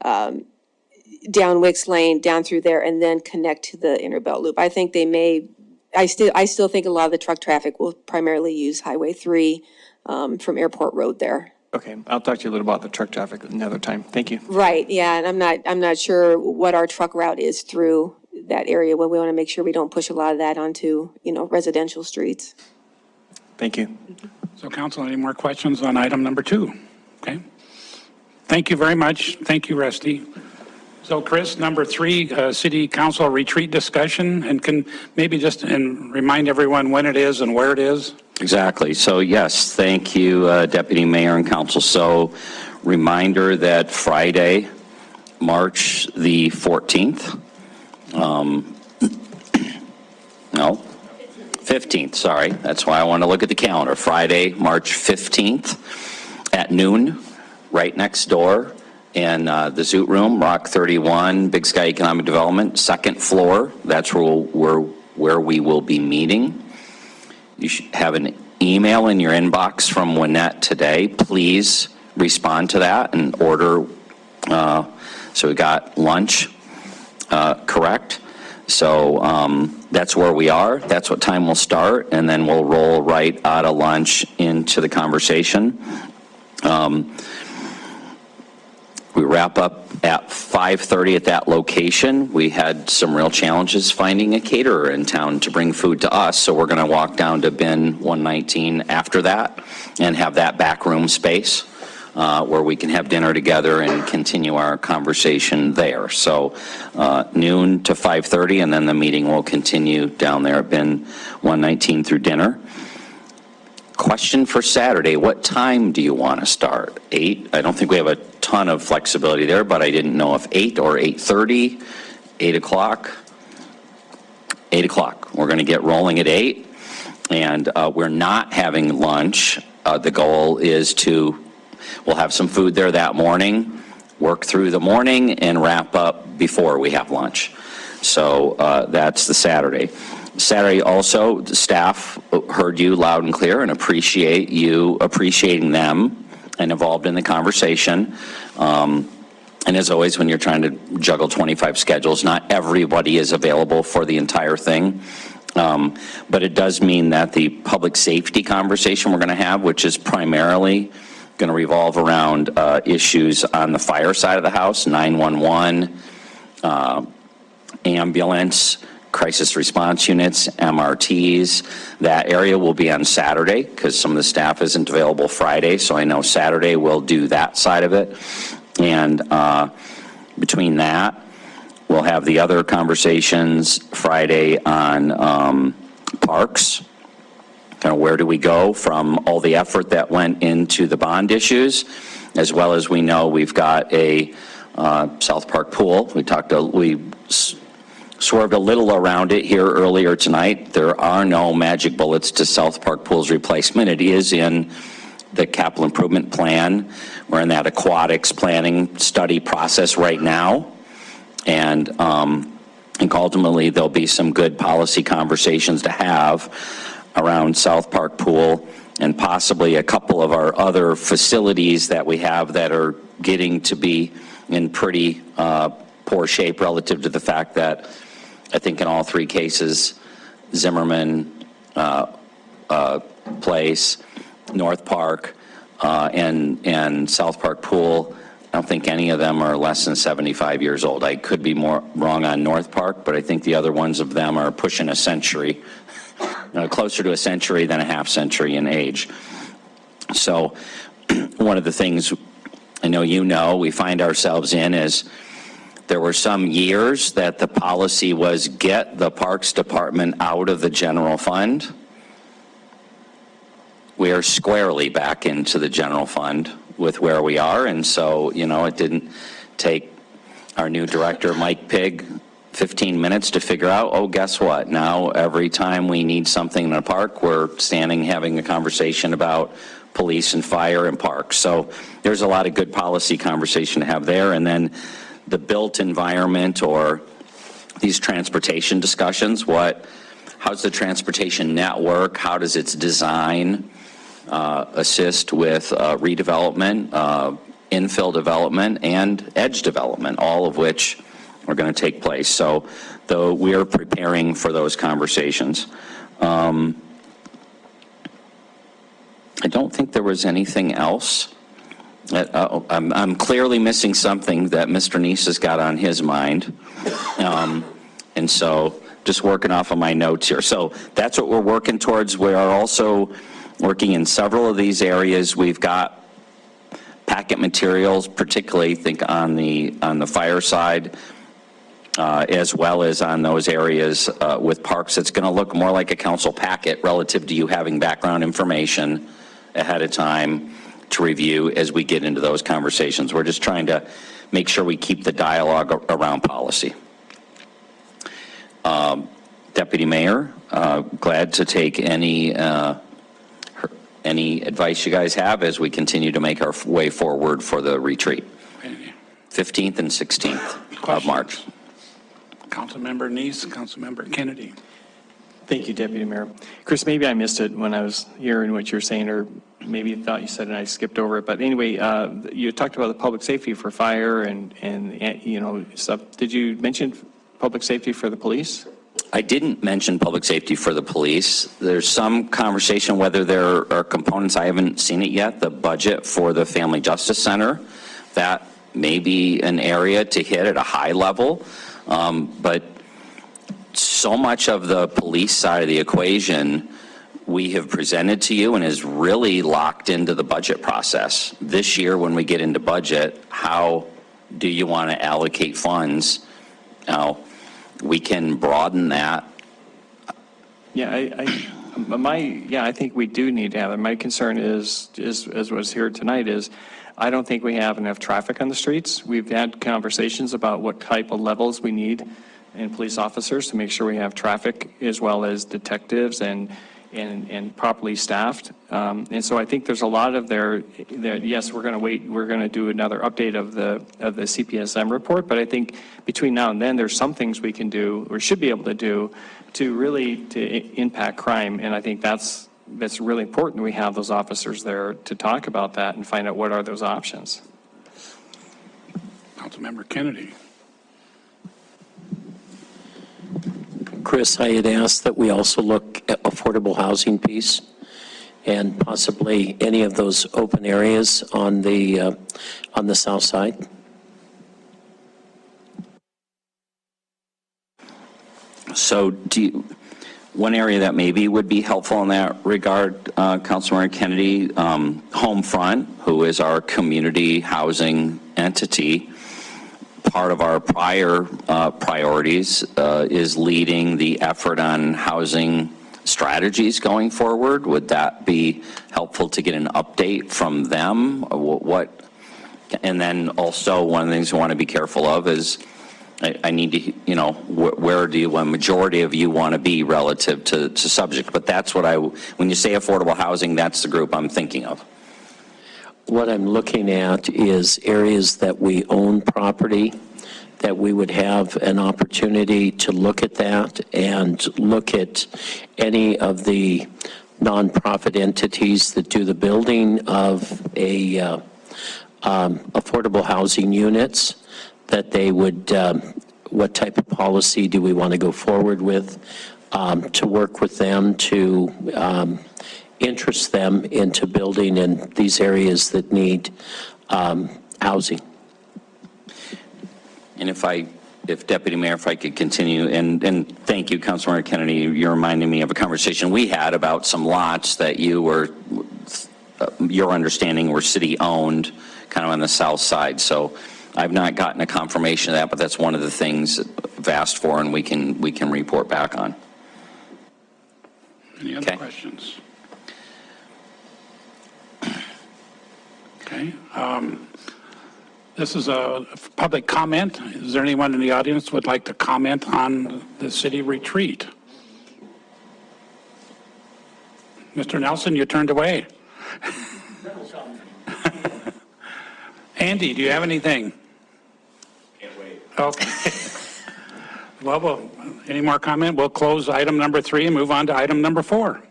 down Wicks Lane, down through there, and then connect to the inner belt loop. I think they may, I still think a lot of the truck traffic will primarily use Highway 3 from Airport Road there. Okay, I'll talk to you a little about the truck traffic another time. Thank you. Right, yeah, and I'm not sure what our truck route is through that area, when we want to make sure we don't push a lot of that onto, residential streets. Thank you. So council, any more questions on item number 2? Okay. Thank you very much. Thank you, Rusty. So Chris, number 3, city council retreat discussion, and can maybe just remind everyone when it is and where it is? Exactly. So yes, thank you, Deputy Mayor and Council. So reminder that Friday, March the 14th, 15th, sorry. That's why I want to look at the calendar. Friday, March 15th at noon, right next door in the Zoot Room, Rock 31, Big Sky Economic Development, second floor. That's where we will be meeting. You should have an email in your inbox from Wynette today. Please respond to that and order. So we got lunch, correct? So that's where we are. That's what time we'll start, and then we'll roll right out of lunch into the conversation. We wrap up at 5:30 at that location. We had some real challenges finding a caterer in town to bring food to us, so we're going to walk down to bin 119 after that and have that back room space where we can have dinner together and continue our conversation there. So noon to 5:30, and then the meeting will continue down there at bin 119 through dinner. Question for Saturday, what time do you want to start? 8? I don't think we have a ton of flexibility there, but I didn't know if 8 or 8:30, 8 o'clock. 8 o'clock. We're going to get rolling at 8, and we're not having lunch. The goal is we'll have some food there that morning, work through the morning, and wrap up before we have lunch. So that's the Saturday. Saturday also, the staff heard you loud and clear and appreciate you appreciating them and involved in the conversation. And as always, when you're trying to juggle 25 schedules, not everybody is available for the entire thing. But it does mean that the public safety conversation we're going to have, which is primarily going to revolve around issues on the fire side of the house, 911, ambulance, crisis response units, MRTs. That area will be on Saturday because some of the staff isn't available Friday, so I know Saturday we'll do that side of it. And between that, we'll have the other conversations Friday on parks. Kind of where do we go from all the effort that went into the bond issues, as well as we know we've got a South Park pool. We swerved a little around it here earlier tonight. There are no magic bullets to South Park pool's replacement. It is in the capital improvement plan. We're in that aquatics planning study process right now. And I think ultimately there'll be some good policy conversations to have around South Park Pool and possibly a couple of our other facilities that we have that are getting to be in pretty poor shape relative to the fact that I think in all three cases, Zimmerman Place, North Park, and South Park Pool, I don't think any of them are less than 75 years old. I could be more wrong on North Park, but I think the other ones of them are pushing a century, closer to a century than a half century in age. So one of the things I know we find ourselves in is there were some years that the policy was get the Parks Department out of the general fund. We are squarely back into the general fund with where we are, and so, it didn't take our new director, Mike Pigg, 15 minutes to figure out, oh, guess what? Now, every time we need something in a park, we're standing having a conversation about police and fire and parks. So there's a lot of good policy conversation to have there. And then the built environment or these transportation discussions, how's the transportation network? How does its design assist with redevelopment, infill development, and edge development, all of which are going to take place. So though we are preparing for those conversations. I don't think there was anything else. I'm clearly missing something that Mr. Neese has got on his mind. And so just working off of my notes here. So that's what we're working towards. We are also working in several of these areas. We've got packet materials, particularly I think on the fire side, as well as on those areas with parks. It's going to look more like a council packet relative to you having background information ahead of time to review as we get into those conversations. We're just trying to make sure we keep the dialogue around policy. Deputy Mayor, glad to take any advice you guys have as we continue to make our way forward for the retreat. 15th and 16th of March. Councilmember Neese, Councilmember Kennedy. Thank you, Deputy Mayor. Chris, maybe I missed it when I was hearing what you were saying, or maybe you thought you said it and I skipped over it. But anyway, you talked about the public safety for fire and stuff. Did you mention public safety for the police? I didn't mention public safety for the police. There's some conversation whether there are components, I haven't seen it yet, the budget for the Family Justice Center. That may be an area to hit at a high level. But so much of the police side of the equation we have presented to you and is really locked into the budget process. This year when we get into budget, how do you want to allocate funds? Now, we can broaden that. Yeah, I think we do need to have it. My concern is as was here tonight, is I don't think we have enough traffic on the streets. We've had conversations about what type of levels we need in police officers to make sure we have traffic as well as detectives and properly staffed. And so I think there's a lot of there, yes, we're going to wait, we're going to do another update of the CPSM report, but I think between now and then, there's some things we can do or should be able to do to really impact crime. And I think that's really important. We have those officers there to talk about that and find out what are those options. Councilmember Kennedy. Chris, I had asked that we also look at affordable housing piece and possibly any of those open areas on the south side? So one area that maybe would be helpful in that regard, Councilmember Kennedy, Homefront, who is our community housing entity, part of our prior priorities is leading the effort on housing strategies going forward. Would that be helpful to get an update from them? And then also one of the things we want to be careful of is I need to, where do a majority of you want to be relative to subject? But that's what when you say affordable housing, that's the group I'm thinking of. What I'm looking at is areas that we own property, that we would have an opportunity to look at that and look at any of the nonprofit entities that do the building of affordable housing units, that they would, what type of policy do we want to go forward with, to work with them to interest them into building in these areas that need housing. And if Deputy Mayor, if I could continue, and thank you, Councilmember Kennedy, you're reminding me of a conversation we had about some lots that your understanding were city-owned, kind of on the south side. So I've not gotten a confirmation of that, but that's one of the things I've asked for, and we can report back on. Any other questions? Okay. This is a public comment. Is there anyone in the audience who would like to comment on the city retreat? Mr. Nelson, you turned away. Andy, do you have anything? Can't wait. Okay. Well, any more comment? We'll close item number 3 and move on to item number 4.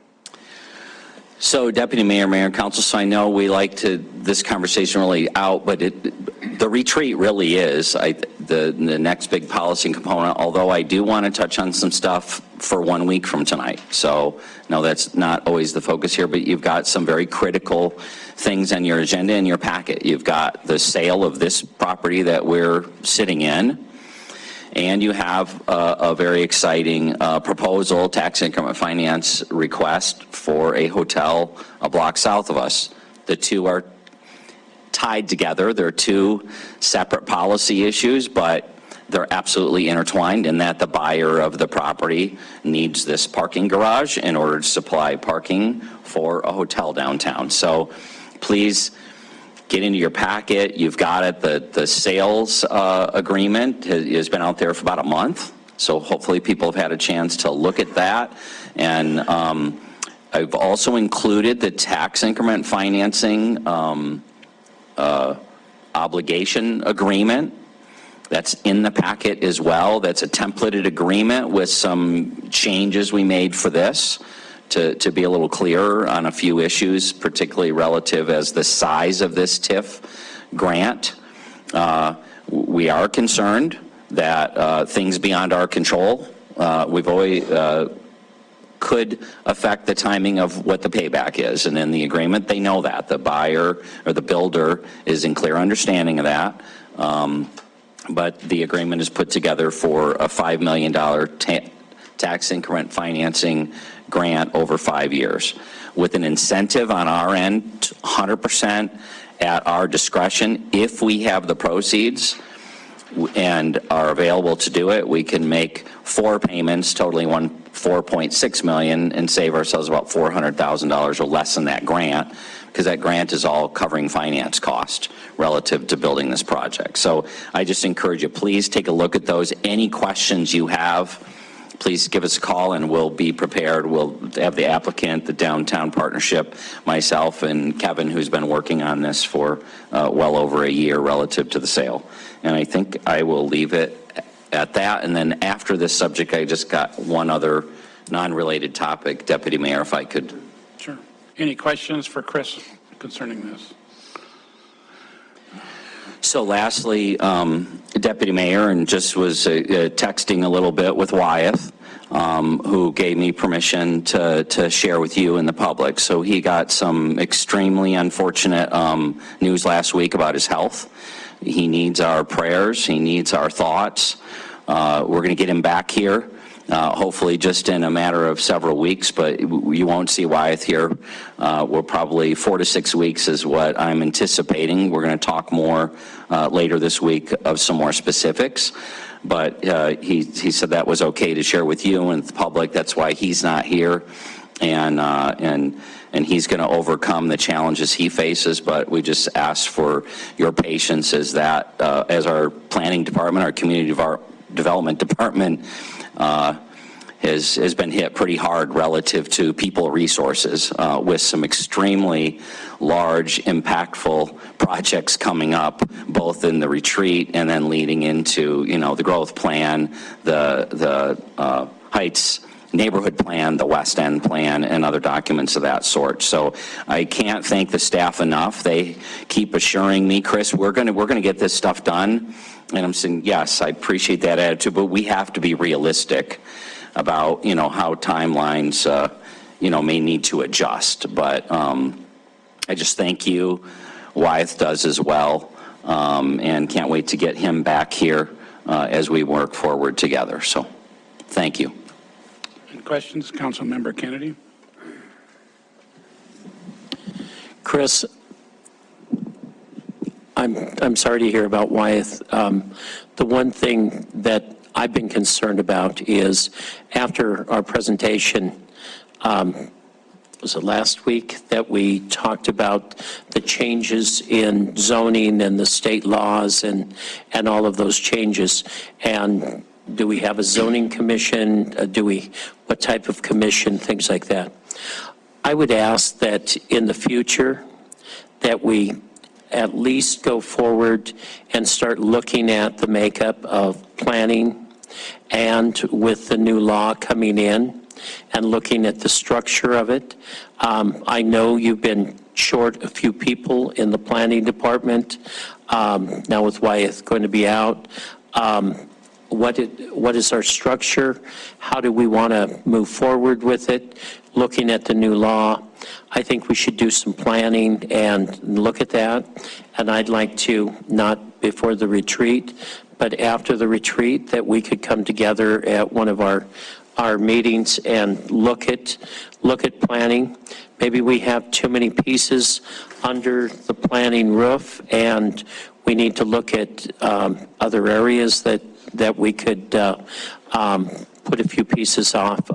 So Deputy Mayor, Mayor and Council, so I know we like this conversation really out, but the retreat really is the next big policy component, although I do want to touch on some stuff for 1 week from tonight. So no, that's not always the focus here, but you've got some very critical things on your agenda in your packet. You've got the sale of this property that we're sitting in, and you have a very exciting proposal, tax increment finance request for a hotel a block south of us. The two are tied together. They're two separate policy issues, but they're absolutely intertwined in that the buyer of the property needs this parking garage in order to supply parking for a hotel downtown. So please get into your packet. You've got it. The sales agreement has been out there for about a month. So hopefully people have had a chance to look at that. And I've also included the tax increment financing obligation agreement. That's in the packet as well. That's a templated agreement with some changes we made for this to be a little clearer on a few issues, particularly relative as the size of this TIF grant. We are concerned that things beyond our control, we've always could affect the timing of what the payback is. And in the agreement, they know that. The buyer or the builder is in clear understanding of that. But the agreement is put together for a $5 million tax increment financing grant over 5 years, with an incentive on our end, 100% at our discretion. If we have the proceeds and are available to do it, we can make 4 payments totaling $4.6 million and save ourselves about $400,000 or less than that grant, because that grant is all covering finance cost relative to building this project. So I just encourage you, please take a look at those. Any questions you have, please give us a call and we'll be prepared. We'll have the applicant, the downtown partnership, myself and Kevin, who's been working on this for well over a year relative to the sale. And I think I will leave it at that. And then after this subject, I just got one other non-related topic, Deputy Mayor, if I could. Sure. Any questions for Chris concerning this? So lastly, Deputy Mayor, and just was texting a little bit with Wyeth. who gave me permission to share with you and the public. So he got some extremely unfortunate news last week about his health. He needs our prayers. He needs our thoughts. We're going to get him back here, hopefully just in a matter of several weeks, but you won't see Wyeth here. We're probably 4 to 6 weeks is what I'm anticipating. We're going to talk more later this week of some more specifics. But he said that was okay to share with you and the public. That's why he's not here. And he's going to overcome the challenges he faces, but we just ask for your patience as that, as our planning department, our community development department has been hit pretty hard relative to people resources with some extremely large, impactful projects coming up, both in the retreat and then leading into, you know, the growth plan, the Heights neighborhood plan, the West End plan, and other documents of that sort. So I can't thank the staff enough. They keep assuring me, Chris, we're gonna get this stuff done. And I'm saying, yes, I appreciate that attitude, but we have to be realistic about, you know, how timelines, you know, may need to adjust. But I just thank you. Wyeth does as well, and can't wait to get him back here as we work forward together. So thank you. Any questions, Councilmember Kennedy? Chris, I'm sorry to hear about Wyeth. The one thing that I've been concerned about is after our presentation, was it last week that we talked about the changes in zoning and the state laws and all of those changes? And do we have a zoning commission? What type of commission, things like that? I would ask that in the future that we at least go forward and start looking at the makeup of planning, and with the new law coming in and looking at the structure of it. I know you've been short a few people in the planning department. Now with Wyeth going to be out, what is our structure? How do we want to move forward with it? Looking at the new law, I think we should do some planning and look at that. And I'd like to, not before the retreat, but after the retreat, that we could come together at one of our meetings and look at planning. Maybe we have too many pieces under the planning roof, and we need to look at other areas that we could put a few pieces off.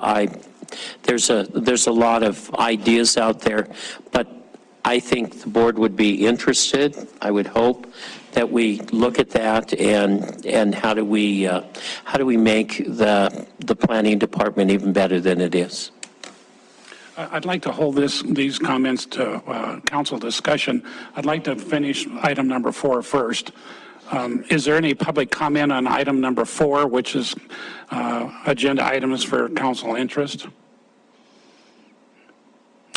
There's a lot of ideas out there, but I think the board would be interested. I would hope that we look at that and how do we make the planning department even better than it is. I'd like to hold these comments to council discussion. I'd like to finish item number 4 first. Is there any public comment on item number 4, which is agenda items for council interest?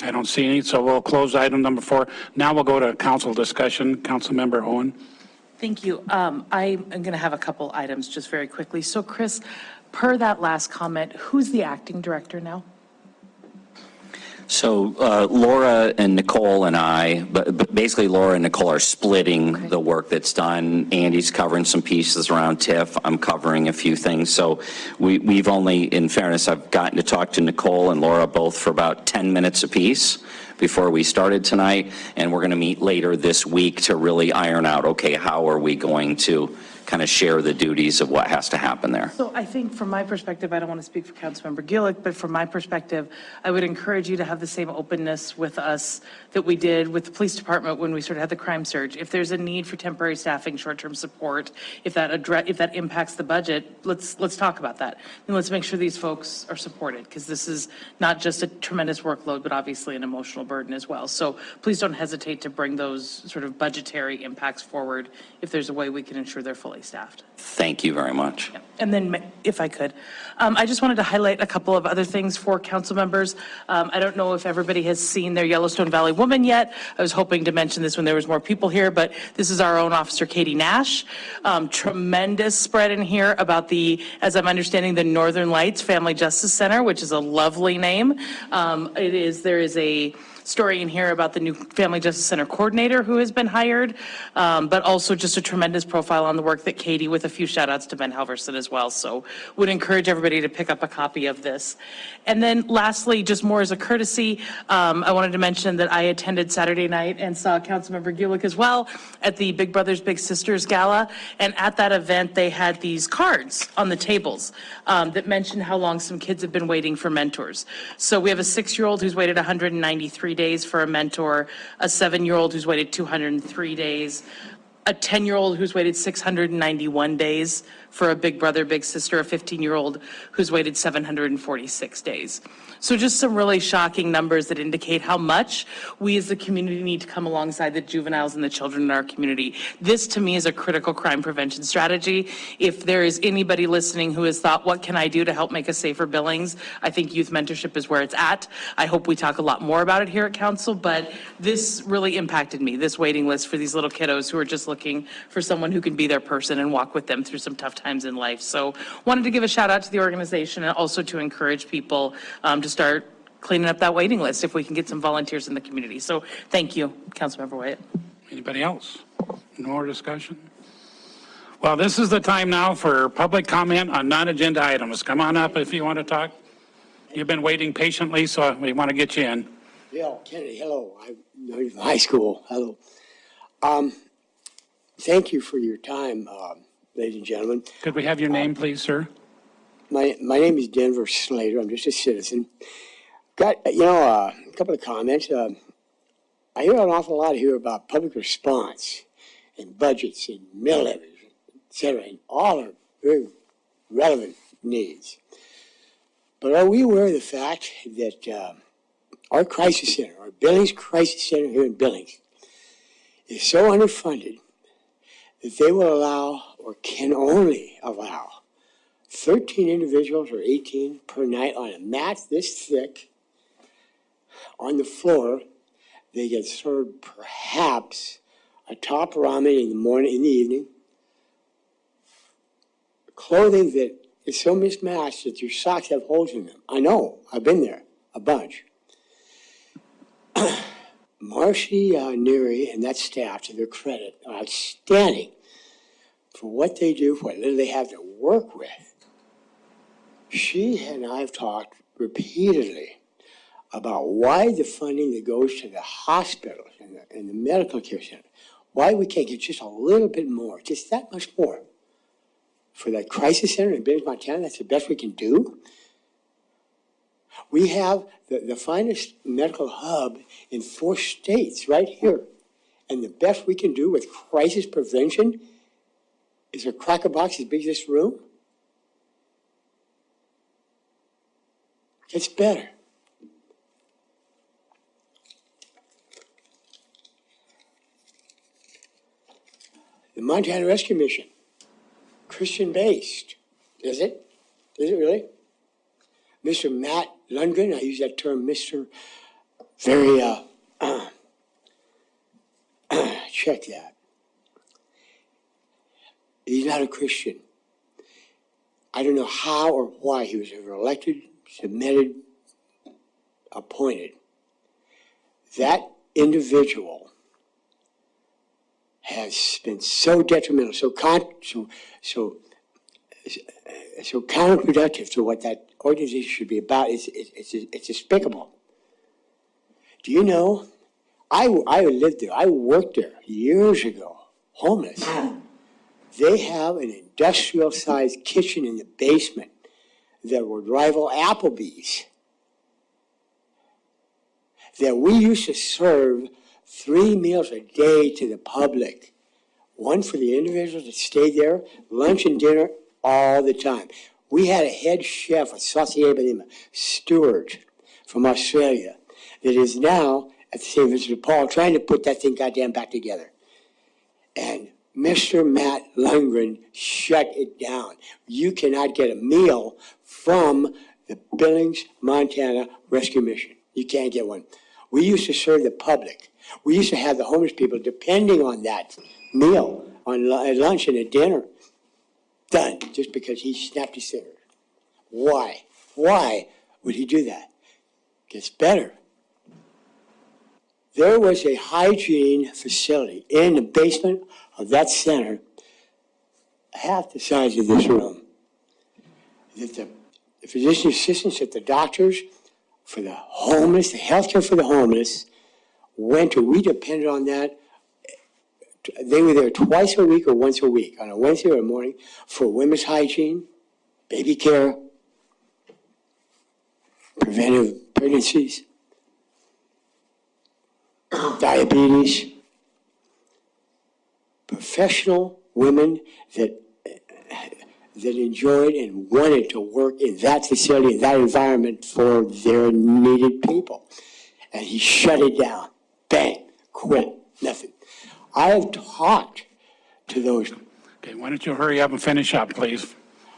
I don't see any, so we'll close item number 4. Now we'll go to council discussion. Councilmember Owen. Thank you. I'm going to have a couple items just very quickly. So Chris, per that last comment, who's the acting director now? So Laura and Nicole and I, but basically Laura and Nicole are splitting the work that's done. Andy's covering some pieces around TIF. I'm covering a few things. So we've only, in fairness, I've gotten to talk to Nicole and Laura both for about 10 minutes apiece before we started tonight. And we're going to meet later this week to really iron out, okay, how are we going to kind of share the duties of what has to happen there. So I think from my perspective, I don't want to speak for Councilmember Gillick, but from my perspective, I would encourage you to have the same openness with us that we did with the police department when we sort of had the crime surge. If there's a need for temporary staffing, short-term support, if that impacts the budget, let's talk about that. And let's make sure these folks are supported, because this is not just a tremendous workload, but obviously an emotional burden as well. So please don't hesitate to bring those sort of budgetary impacts forward if there's a way we can ensure they're fully fully staffed. Thank you very much. And then, if I could, I just wanted to highlight a couple of other things for council members. I don't know if everybody has seen their Yellowstone Valley woman yet. I was hoping to mention this when there was more people here, but this is our own officer, Katie Nash. Tremendous spread in here about as I'm understanding, the Northern Lights Family Justice Center, which is a lovely name. There is a story in here about the new Family Justice Center coordinator who has been hired, but also just a tremendous profile on the work that Katie, with a few shout outs to Ben Halverson as well. So would encourage everybody to pick up a copy of this. And then lastly, just more as a courtesy, I wanted to mention that I attended Saturday night and saw Councilmember Gulick as well at the Big Brothers Big Sisters Gala. And at that event, they had these cards on the tables that mentioned how long some kids have been waiting for mentors. So we have a 6-year-old who's waited 193 days for a mentor, a 7-year-old who's waited 203 days, a 10-year-old who's waited 691 days for a Big Brother, Big Sister, a 15-year-old who's waited 746 days. So just some really shocking numbers that indicate how much we as a community need to come alongside the juveniles and the children in our community. This, to me, is a critical crime prevention strategy. If there is anybody listening who has thought, what can I do to help make a safer Billings? I think youth mentorship is where it's at. I hope we talk a lot more about it here at council, but this really impacted me, this waiting list for these little kiddos who are just looking for someone who can be their person and walk with them through some tough times in life. So wanted to give a shout out to the organization and also to encourage people to start cleaning up that waiting list if we can get some volunteers in the community. So thank you, Councilmember Wyatt. Anybody else? No more discussion? Well, this is the time now for public comment on non-agenda items. Come on up if you want to talk. You've been waiting patiently, so we want to get you in. Bill Kennedy, hello. I know you from high school. Hello. Thank you for your time, ladies and gentlemen. Could we have your name, please, sir? My name is Denver Slater. I'm just a citizen. Got, a couple of comments. I hear an awful lot here about public response and budgets and mill levies, et cetera, and all are very relevant needs. But are we aware of the fact that our crisis center, our Billings Crisis Center here in Billings, is so underfunded that they will allow, or can only allow, 13 individuals or 18 per night on a mat this thick on the floor. They get served perhaps a top ramen in the morning, in the evening, clothing that is so mismatched that your socks have holes in them. I know, I've been there a bunch. Marcy Neary and that staff, to their credit, are outstanding for what they do, for what little they have to work with. She and I have talked repeatedly about why the funding that goes to the hospitals and the medical care center, why we can't get just a little bit more, just that much more. For that crisis center in Billings, Montana, that's the best we can do. We have the finest medical hub in 4 states right here. And the best we can do with crisis prevention is a cracker box as big as this room. It's better. The Montana Rescue Mission, Christian-based, is it? Is it really? Mr. Matt Lundgren, I use that term, Mr. Very, check that. He's not a Christian. I don't know how or why he was ever elected, submitted, appointed. That individual has been so detrimental, so counterproductive to what that organization should be about. It's despicable. Do you know, I lived there, I worked there years ago, homeless. They have an industrial-sized kitchen in the basement that would rival Applebee's, that we used to serve 3 meals a day to the public. One for the individuals that stayed there, lunch and dinner all the time. We had a head chef, a saucier by the name of Stewart from Australia, that is now at the St. Vincent de Paul trying to put that thing goddamn back together. And Mr. Matt Lundgren shut it down. You cannot get a meal from the Billings, Montana Rescue Mission. You can't get one. We used to serve the public. We used to have the homeless people depending on that meal at lunch and at dinner. Done, just because he snapped his finger. Why? Why would he do that? Gets better. There was a hygiene facility in the basement of that center, half the size of this room, that the physician assistants at the doctors for the homeless, the healthcare for the homeless, went to. We depended on that. They were there twice a week or once a week, on a Wednesday or a morning, for women's hygiene, baby care, preventive pregnancies, diabetes, professional women that enjoyed and wanted to work in that facility, in that environment for their needed people. And he shut it down. Bang, quit, nothing. I have talked to those. Okay, why don't you hurry up and finish up, please?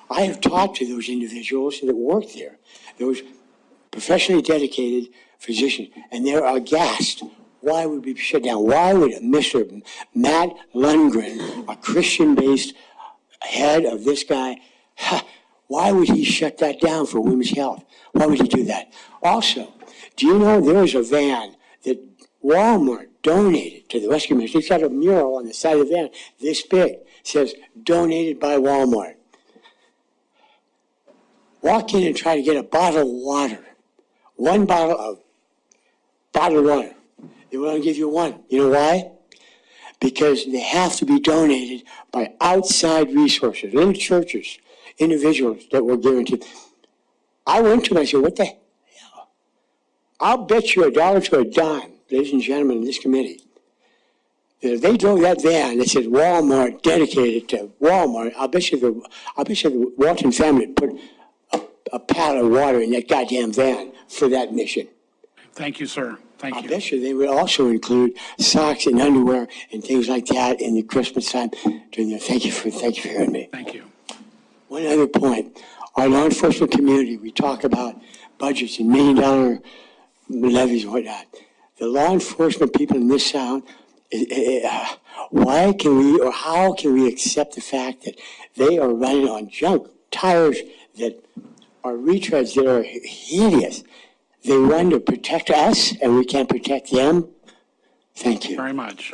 I have talked to those individuals that work there, those professionally dedicated physicians, and they're aghast. Why would we shut down? Why would Mr. Matt Lundgren, a Christian-based head of this guy, why would he shut that down for women's health? Why would he do that? Also, do you know there is a van that Walmart donated to the rescue mission? It's got a mural on the side of the van this big. It says, donated by Walmart. Walk in and try to get a bottle of water. One bottle of bottled water. They will only give you one. You know why? Because they have to be donated by outside resources, little churches, individuals that were guaranteed. I went to them, I said, what the hell? I'll bet you $1 to a dime, ladies and gentlemen in this committee, that if they drove that van that said Walmart, dedicated to Walmart, I'll bet you the Walton family put a pallet of water in that goddamn van for that mission. Thank you, sir. Thank you. I bet you they would also include socks and underwear and things like that in the Christmas time. Thank you for hearing me. Thank you. One other point. Our law enforcement community, we talk about budgets and $1 million levies and whatnot. The law enforcement people in this town, why can we, or how can we accept the fact that they are running on junk tires that are retreads that are hideous? They run to protect us, and we can't protect them. Thank you. Very much.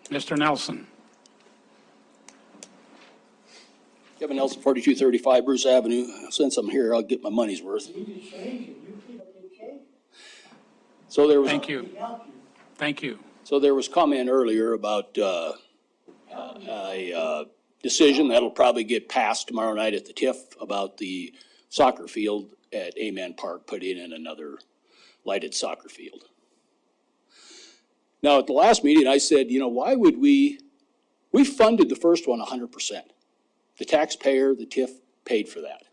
Mr. Nelson. Kevin Nelson, 4235 Bruce Avenue. Since I'm here, I'll get my money's worth. So there was. Thank you. Thank you. So there was comment earlier about a decision that'll probably get passed tomorrow night at the TIF about the soccer field at Amen Park, putting in another lighted soccer field. Now, at the last meeting, I said, why would we funded the first one 100%. The taxpayer, the TIF paid for that.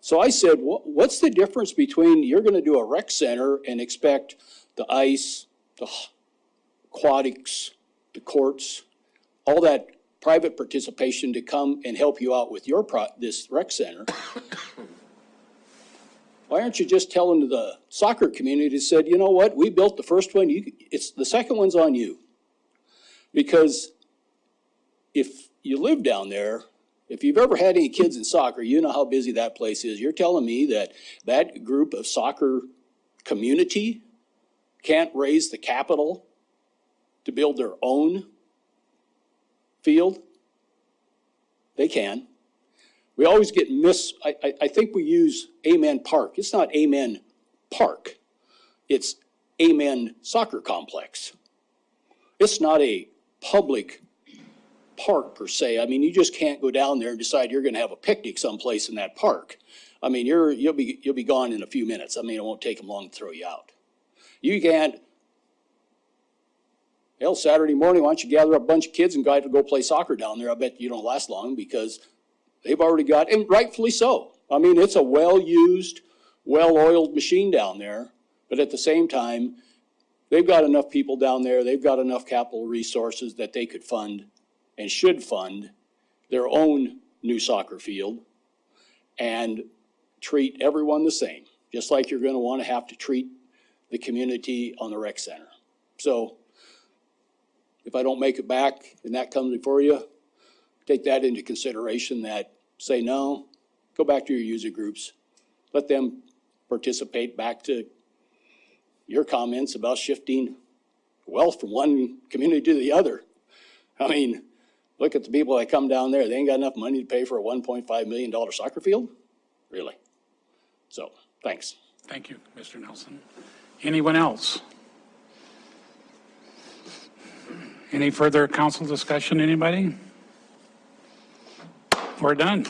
So I said, what's the difference between you're going to do a rec center and expect the ice, the aquatics, the courts, all that private participation to come and help you out with your this rec center? Why aren't you just telling the soccer community, said, you know what, we built the first one, it's the second one's on you. Because if you live down there, if you've ever had any kids in soccer, you know how busy that place is. You're telling me that that group of soccer community can't raise the capital to build their own field? They can. We always get I think we use Amen Park. It's not Amen Park. It's Amen Soccer Complex. It's not a public park per se. I mean, you just can't go down there and decide you're going to have a picnic someplace in that park. I mean, you'll be gone in a few minutes. I mean, it won't take them long to throw you out. You can't. Hell, Saturday morning, why don't you gather up a bunch of kids and go play soccer down there? I bet you don't last long because they've already got, and rightfully so. I mean, it's a well-used, well-oiled machine down there, but at the same time, they've got enough people down there, they've got enough capital resources that they could fund and should fund their own new soccer field and treat everyone the same, just like you're going to want to have to treat the community on the rec center. So if I don't make it back and that comes before you, take that into consideration, that say no, go back to your user groups, let them participate, back to your comments about shifting wealth from one community to the other. I mean, look at the people that come down there. They ain't got enough money to pay for a $1.5 million soccer field? Really? So, thanks. Thank you, Mr. Nelson. Anyone else? Any further council discussion, anybody? We're done.